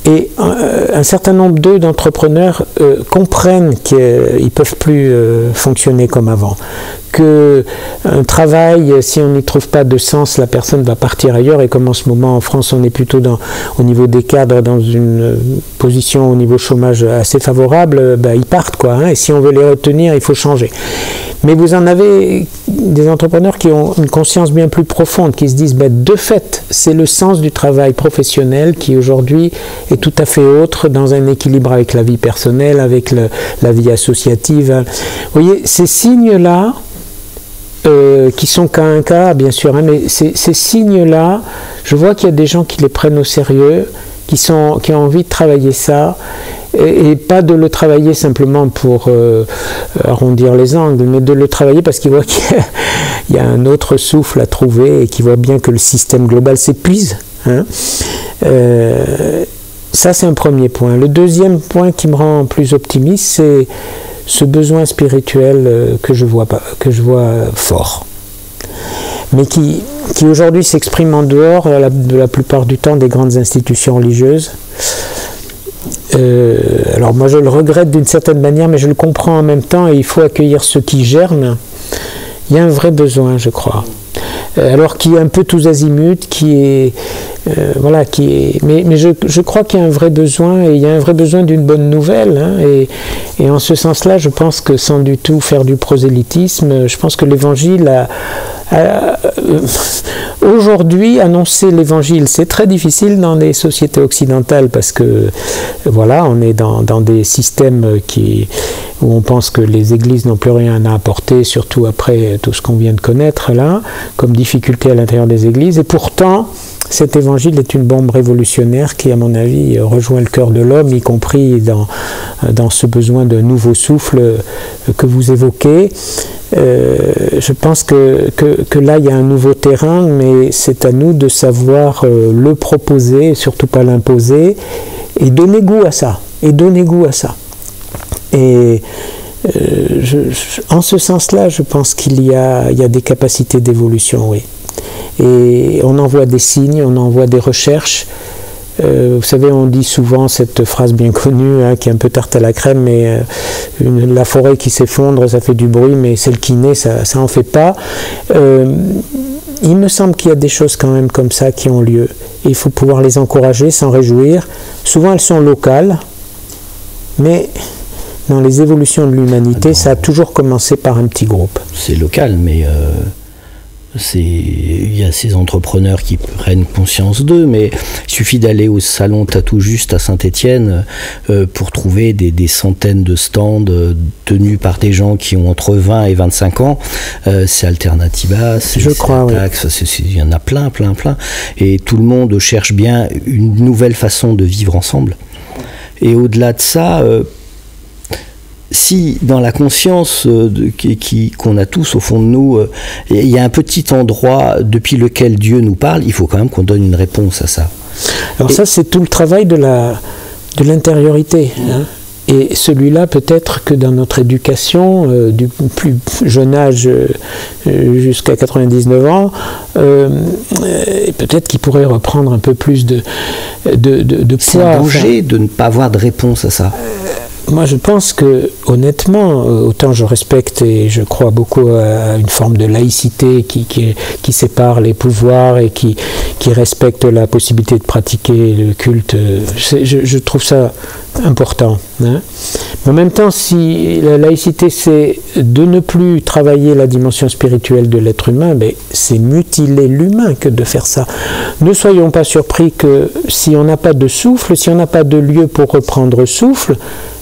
Et un certain nombre d'entrepreneurs comprennent qu'ils ne peuvent plus fonctionner comme avant. Qu'un travail, si on n'y trouve pas de sens, la personne va partir ailleurs. Et comme en ce moment en France, on est plutôt au niveau des cadres dans une position au niveau chômage assez favorable, ils partent, quoi. Hein, et si on veut les retenir, il faut changer. Mais vous en avez des entrepreneurs qui ont une conscience bien plus profonde, qui se disent, de fait, c'est le sens du travail professionnel qui aujourd'hui est tout à fait autre, dans un équilibre avec la vie personnelle, avec la vie associative. Vous voyez, ces signes-là, qui sont cas un cas, bien sûr, mais ces signes-là, je vois qu'il y a des gens qui les prennent au sérieux, qui ont envie de travailler ça, et pas de le travailler simplement pour arrondir les angles, mais de le travailler parce qu'ils voient qu'il y a un autre souffle à trouver, et qu'ils voient bien que le système global s'épuise. Hein. Ça, c'est un premier point. Le deuxième point qui me rend plus optimiste, c'est ce besoin spirituel que je vois fort, mais qui aujourd'hui s'exprime en dehors de la plupart du temps des grandes institutions religieuses. Alors moi je le regrette d'une certaine manière, mais je le comprends en même temps, et il faut accueillir ceux qui germent. Il y a un vrai besoin, je crois. Alors qui est un peu tous azimuts, mais je crois qu'il y a un vrai besoin, et il y a un vrai besoin d'une bonne nouvelle, hein, et en ce sens-là, je pense que sans du tout faire du prosélytisme, je pense que l'Évangile aujourd'hui, annoncer l'Évangile, c'est très difficile dans les sociétés occidentales, parce que voilà, on est dans des systèmes où on pense que les églises n'ont plus rien à apporter, surtout après tout ce qu'on vient de connaître là, comme difficulté à l'intérieur des églises. Et pourtant, cet évangile est une bombe révolutionnaire qui, à mon avis, rejoint le cœur de l'homme, y compris dans ce besoin de nouveau souffle que vous évoquez. Je pense que là, il y a un nouveau terrain, mais c'est à nous de savoir le proposer, surtout pas l'imposer, et donner goût à ça. Et en ce sens-là, je pense qu'il y a des capacités d'évolution, oui. Et on en voit des signes, on en voit des recherches. Vous savez, on dit souvent cette phrase bien connue, qui est un peu tarte à la crème, mais la forêt qui s'effondre, ça fait du bruit, mais celle qui naît, ça en fait pas. Il me semble qu'il y a des choses quand même comme ça qui ont lieu. Et il faut pouvoir les encourager, s'en réjouir. Souvent, elles sont locales, mais dans les évolutions de l'humanité, ça a toujours commencé par un petit groupe. C'est local, mais Il y a ces entrepreneurs qui prennent conscience d'eux, mais il suffit d'aller au salon Tatou Juste à Saint-Étienne pour trouver des centaines de stands tenus par des gens qui ont entre 20 et 25 ans. C'est Alternativa, c'est Tax, il y en a plein. Et tout le monde cherche bien une nouvelle façon de vivre ensemble. Et au-delà de ça, si dans la conscience qu'on a tous au fond de nous, il y a un petit endroit depuis lequel Dieu nous parle, il faut quand même qu'on donne une réponse à ça. Alors ça, c'est tout le travail de l'intériorité. Hein. Et celui-là, peut-être que dans notre éducation, du plus jeune âge jusqu'à 99 ans, peut-être qu'il pourrait reprendre un peu plus de poids. C'est un danger de ne pas avoir de réponse à ça. Moi, je pense que, honnêtement, autant je respecte et je crois beaucoup à une forme de laïcité qui sépare les pouvoirs et qui respecte la possibilité de pratiquer le culte. Je trouve ça important. Hein. Mais en même temps, si la laïcité, c'est de ne plus travailler la dimension spirituelle de l'être humain, ben, c'est mutiler l'humain que de faire ça. Ne soyons pas surpris que si on n'a pas de souffle, si on n'a pas de lieu pour reprendre souffle,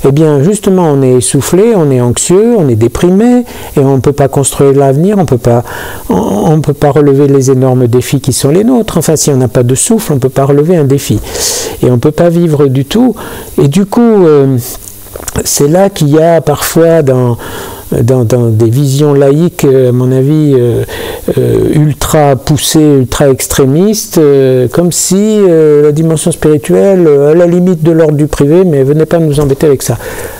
eh bien, justement, on est essoufflé, on est anxieux, on est déprimé, et on ne peut pas construire l'avenir, on ne peut pas relever les énormes défis qui sont les nôtres. Enfin, si on n'a pas de souffle, on ne peut pas relever un défi. Et on ne peut pas vivre du tout. Et du coup, c'est là qu'il y a parfois dans des visions laïques, à mon avis, ultra poussées, ultra extrémistes, comme si la dimension spirituelle, à la limite de l'ordre du privé, mais venez pas nous embêter avec ça.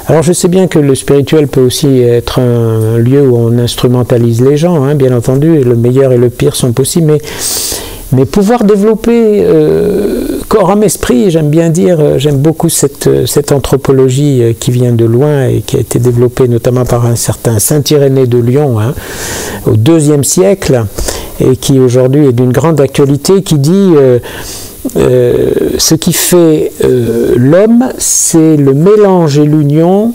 Alors je sais bien que le spirituel peut aussi être un lieu où on instrumentalise les gens, hein, bien entendu, et le meilleur et le pire sont possibles, mais pouvoir développer corps, âme, esprit, j'aime bien dire, j'aime beaucoup cette anthropologie qui vient de loin et qui a été développée notamment par un certain Saint-Irénée de Lyon, hein, au IIe siècle, et qui aujourd'hui est d'une grande actualité, qui dit ce qui fait l'homme, c'est le mélange et l'union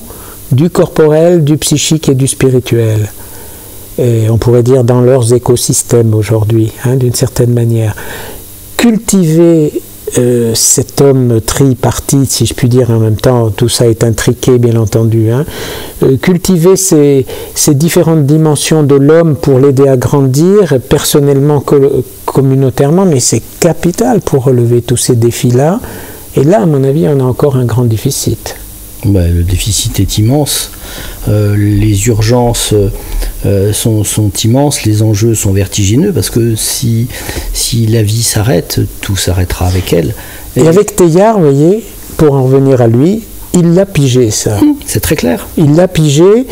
du corporel, du psychique et du spirituel. Et on pourrait dire dans leurs écosystèmes aujourd'hui, hein, d'une certaine manière. Cultiver cet homme tripartite, si je puis dire, en même temps, tout ça est intriqué, bien entendu. Hein. Cultiver ces différentes dimensions de l'homme pour l'aider à grandir, personnellement, communautairement, mais c'est capital pour relever tous ces défis-là. Et là, à mon avis, on a encore un grand déficit. Le déficit est immense, les urgences sont immenses, les enjeux sont vertigineux, parce que si la vie s'arrête, tout s'arrêtera avec elle. Et avec Teilhard, vous voyez, pour en revenir à lui, il l'a pigé, ça. C'est très clair. Il l'a pigé,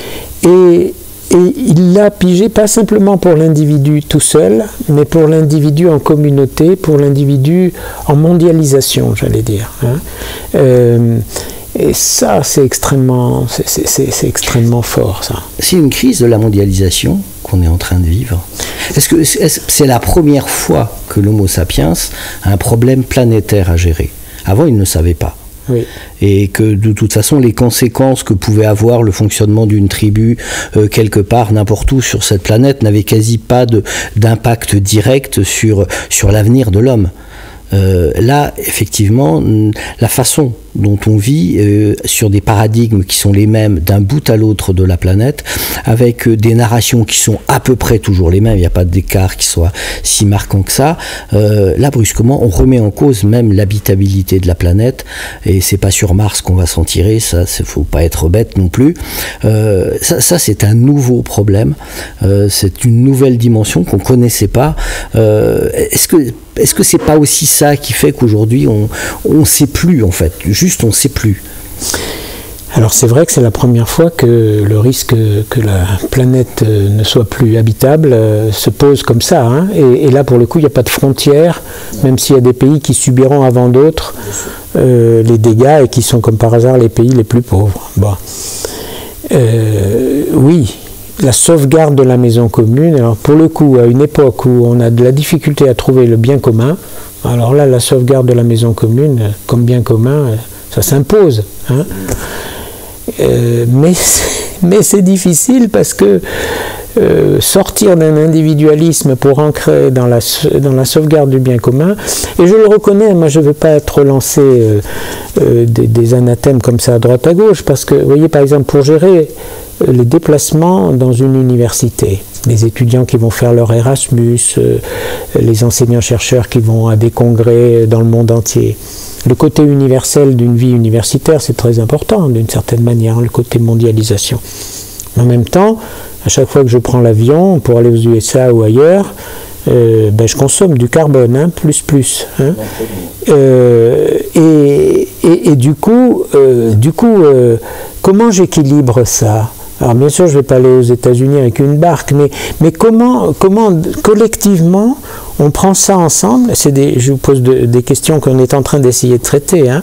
et il l'a pigé pas simplement pour l'individu tout seul, mais pour l'individu en communauté, pour l'individu en mondialisation, j'allais dire. Hein. Et ça, c'est extrêmement fort, ça. C'est une crise de la mondialisation qu'on est en train de vivre. Est-ce que c'est la première fois que l'Homo sapiens a un problème planétaire à gérer? Avant, il ne savait pas. Oui. Et que de toute façon, les conséquences que pouvait avoir le fonctionnement d'une tribu quelque part, n'importe où sur cette planète, n'avaient quasi pas d'impact direct sur l'avenir de l'homme. Là, effectivement, la façon dont on vit sur des paradigmes qui sont les mêmes d'un bout à l'autre de la planète, avec des narrations qui sont à peu près toujours les mêmes, il n'y a pas d'écart qui soit si marquant que ça. Là, brusquement, on remet en cause même l'habitabilité de la planète, et c'est pas sur Mars qu'on va s'en tirer, ça, faut pas être bête non plus. Ça, c'est un nouveau problème, c'est une nouvelle dimension qu'on connaissait pas. Est-ce que c'est pas aussi ça qui fait qu'aujourd'hui on sait plus, en fait, juste on sait plus? Alors c'est vrai que c'est la première fois que le risque que la planète ne soit plus habitable se pose comme ça, hein. Et là pour le coup il n'y a pas de frontières, même s'il y a des pays qui subiront avant d'autres les dégâts et qui sont comme par hasard les pays les plus pauvres. Bon. Oui. La sauvegarde de la maison commune, alors pour le coup, à une époque où on a de la difficulté à trouver le bien commun, alors là, la sauvegarde de la maison commune comme bien commun, ça s'impose. Hein. Mais c'est difficile parce que sortir d'un individualisme pour entrer dans la sauvegarde du bien commun. Et je le reconnais, moi je ne veux pas trop lancer des anathèmes comme ça à droite à gauche, parce que, vous voyez, par exemple, pour gérer les déplacements dans une université, les étudiants qui vont faire leur Erasmus, les enseignants-chercheurs qui vont à des congrès dans le monde entier. Le côté universel d'une vie universitaire, c'est très important d'une certaine manière, le côté mondialisation. En même temps, à chaque fois que je prends l'avion pour aller aux USA ou ailleurs, je consomme du carbone, plus. Hein. Et du coup, comment j'équilibre ça ? Alors bien sûr, je ne vais pas aller aux États-Unis avec une barque, mais comment collectivement on prend ça ensemble? Je vous pose des questions qu'on est en train d'essayer de traiter, hein,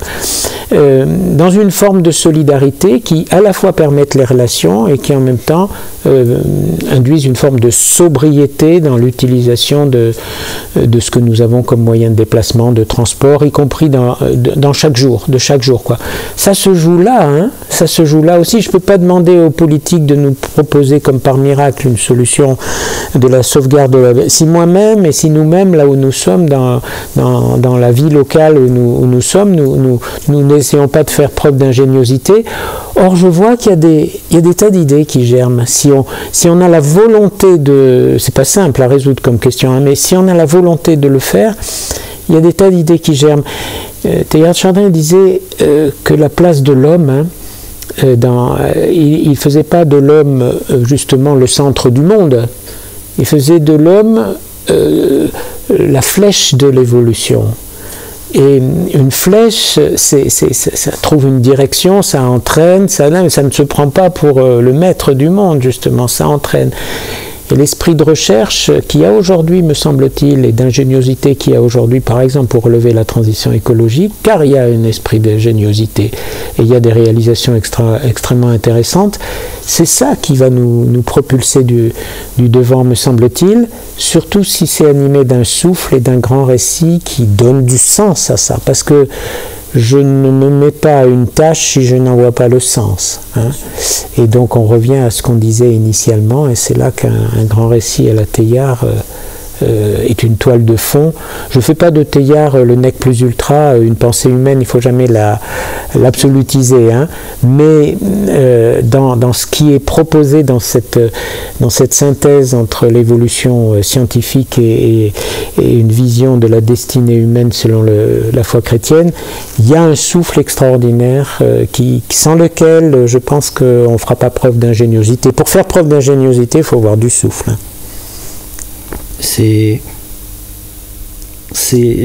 dans une forme de solidarité qui à la fois permette les relations et qui en même temps induisent une forme de sobriété dans l'utilisation de ce que nous avons comme moyen de déplacement, de transport, y compris dans chaque jour, quoi. Ça se joue là, hein, ça se joue là aussi. Je ne peux pas demander aux politiques de nous proposer comme par miracle une solution de la sauvegarde de la... Si moi-même et si nous-mêmes, là où nous sommes, dans la vie locale où nous sommes, nous n'essayons pas de faire preuve d'ingéniosité. Or, je vois qu'il y a des tas d'idées qui germent. Si on a la volonté de... C'est pas simple à résoudre comme question, hein, mais si on a la volonté de le faire, il y a des tas d'idées qui germent. Teilhard de Chardin disait que la place de l'homme... Hein, il ne faisait pas de l'homme justement le centre du monde, il faisait de l'homme la flèche de l'évolution. Et une flèche, ça trouve une direction, ça entraîne, mais ça ne se prend pas pour le maître du monde, justement, ça entraîne. Et l'esprit de recherche qu'il y a aujourd'hui, me semble-t-il, et d'ingéniosité qu'il y a aujourd'hui, par exemple, pour relever la transition écologique, car il y a un esprit d'ingéniosité et il y a des réalisations extrêmement intéressantes, c'est ça qui va nous propulser du devant, me semble-t-il, surtout si c'est animé d'un souffle et d'un grand récit qui donne du sens à ça, parce que je ne me mets pas à une tâche si je n'en vois pas le sens. Hein. Et donc on revient à ce qu'on disait initialement, et c'est là qu'un grand récit à la Teilhard est une toile de fond. Je ne fais pas de Teilhard le nec plus ultra, une pensée humaine, il ne faut jamais l'absolutiser, hein. Mais dans ce qui est proposé dans cette synthèse entre l'évolution scientifique et une vision de la destinée humaine selon la foi chrétienne, il y a un souffle extraordinaire sans lequel je pense qu'on ne fera pas preuve d'ingéniosité. Pour faire preuve d'ingéniosité, il faut avoir du souffle. Hein. C'est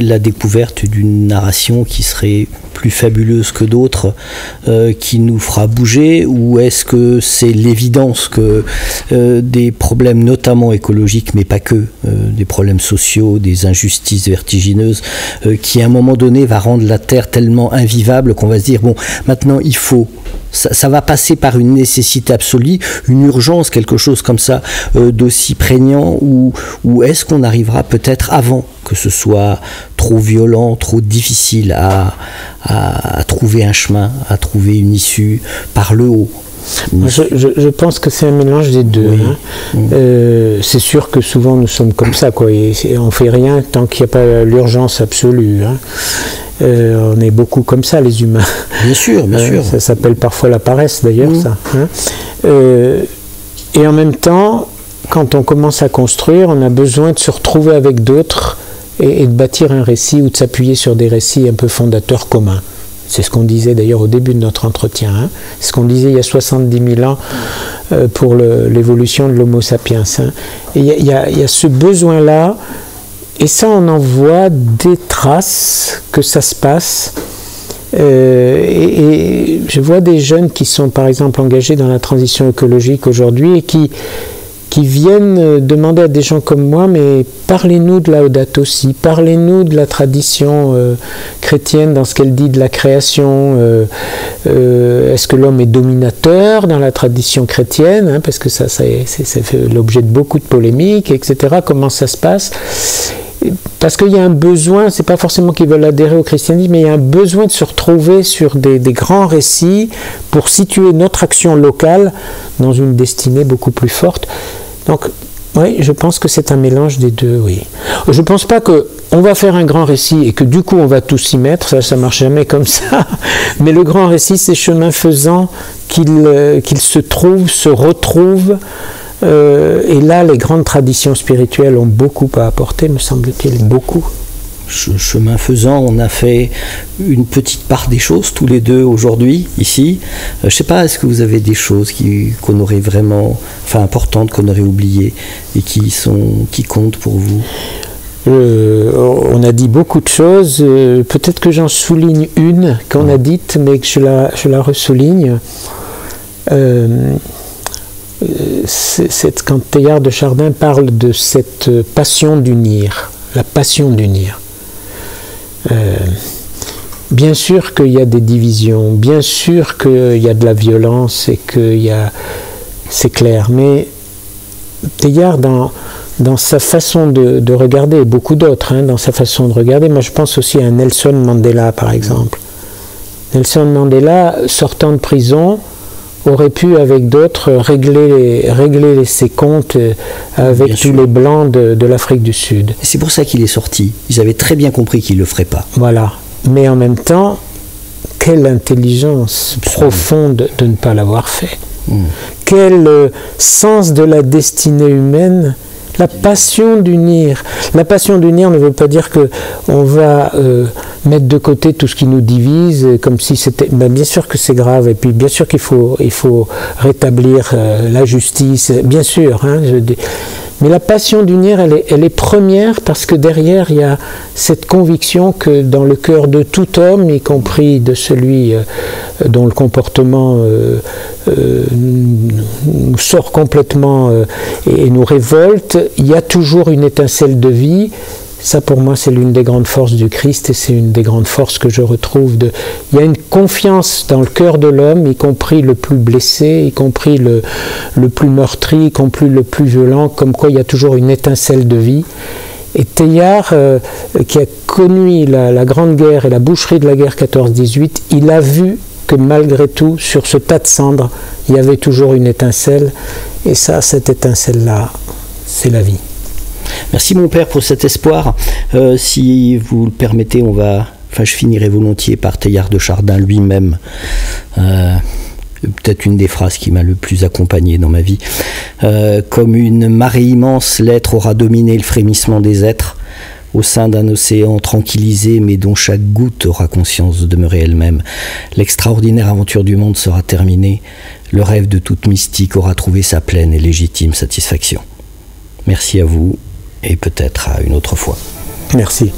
la découverte d'une narration qui serait plus fabuleuse que d'autres, qui nous fera bouger, ou est-ce que c'est l'évidence que des problèmes notamment écologiques, mais pas que, des problèmes sociaux, des injustices vertigineuses, qui à un moment donné va rendre la Terre tellement invivable qu'on va se dire, bon, maintenant il faut... Ça va passer par une nécessité absolue, une urgence, quelque chose comme ça, d'aussi prégnant, ou est-ce qu'on arrivera peut-être avant que ce soit trop violent, trop difficile à trouver un chemin, à trouver une issue par le haut? Je pense que c'est un mélange des deux. Oui. Hein. C'est sûr que souvent nous sommes comme ça, quoi, et on ne fait rien tant qu'il n'y a pas l'urgence absolue. Hein. On est beaucoup comme ça, les humains. Bien sûr, bien sûr. Ça s'appelle parfois la paresse, d'ailleurs, ça. Hein. Et en même temps, quand on commence à construire, on a besoin de se retrouver avec d'autres et de bâtir un récit ou de s'appuyer sur des récits un peu fondateurs communs. C'est ce qu'on disait d'ailleurs au début de notre entretien. Hein. C'est ce qu'on disait il y a 70 000 ans pour l'évolution de l'Homo sapiens. Hein. Et il y a ce besoin-là. Et ça, on en voit des traces que ça se passe. Et je vois des jeunes qui sont, par exemple, engagés dans la transition écologique aujourd'hui et qui viennent demander à des gens comme moi, mais parlez-nous de Laudato Si, parlez-nous de la tradition chrétienne dans ce qu'elle dit de la création. Est-ce que l'homme est dominateur dans la tradition chrétienne, hein, parce que ça fait l'objet de beaucoup de polémiques, etc. Comment ça se passe ? Parce qu'il y a un besoin, c'est pas forcément qu'ils veulent adhérer au christianisme, mais il y a un besoin de se retrouver sur des grands récits pour situer notre action locale dans une destinée beaucoup plus forte. Donc, oui, je pense que c'est un mélange des deux, oui. Je ne pense pas qu'on va faire un grand récit et que du coup on va tous s'y mettre, ça ne marche jamais comme ça. Mais le grand récit, c'est chemin faisant qu'il se trouve, se retrouve. Et là, les grandes traditions spirituelles ont beaucoup à apporter, me semble-t-il, beaucoup. Chemin faisant, on a fait une petite part des choses tous les deux aujourd'hui, ici. Je ne sais pas, est-ce que vous avez des choses qu'on aurait vraiment, enfin importantes, qu'on aurait oubliées et qui comptent pour vous? On a dit beaucoup de choses. Peut-être que j'en souligne une qu'on a dite, mais que je la ressouligne. Quand Teilhard de Chardin parle de cette passion d'unir, la passion d'unir. Bien sûr qu'il y a des divisions, bien sûr qu'il y a de la violence et c'est clair, mais Teilhard dans sa façon de regarder, et beaucoup d'autres, dans sa façon de regarder, moi je pense aussi à Nelson Mandela par exemple. Nelson Mandela, sortant de prison, aurait pu avec d'autres régler ses comptes avec tous les blancs de l'Afrique du Sud. C'est pour ça qu'il est sorti. Ils avaient très bien compris qu'il ne le ferait pas. Voilà. Mais en même temps, quelle intelligence profonde de ne pas l'avoir fait. Quel sens de la destinée humaine. La passion d'unir. La passion d'unir ne veut pas dire qu'on va mettre de côté tout ce qui nous divise, comme si c'était... Ben bien sûr que c'est grave, et puis bien sûr qu'il faut rétablir la justice, bien sûr. Mais la passion d'unir, elle est première parce que derrière, il y a cette conviction que dans le cœur de tout homme, y compris de celui dont le comportement nous sort complètement et nous révolte, il y a toujours une étincelle de vie. Ça, pour moi, c'est l'une des grandes forces du Christ et c'est une des grandes forces que je retrouve. Il y a une confiance dans le cœur de l'homme, y compris le plus blessé, y compris le plus meurtri, y compris le plus violent, comme quoi il y a toujours une étincelle de vie. Et Teilhard, qui a connu la Grande Guerre et la boucherie de la guerre 14-18, il a vu que malgré tout, sur ce tas de cendres, il y avait toujours une étincelle. Et ça, cette étincelle-là, c'est la vie. Merci mon père pour cet espoir. Si vous le permettez, je finirai volontiers par Teilhard de Chardin lui-même. Peut-être une des phrases qui m'a le plus accompagné dans ma vie. Comme une marée immense, l'être aura dominé le frémissement des êtres au sein d'un océan tranquillisé, mais dont chaque goutte aura conscience de demeurer elle-même. L'extraordinaire aventure du monde sera terminée. Le rêve de toute mystique aura trouvé sa pleine et légitime satisfaction. Merci à vous. Et peut-être à une autre fois. Merci.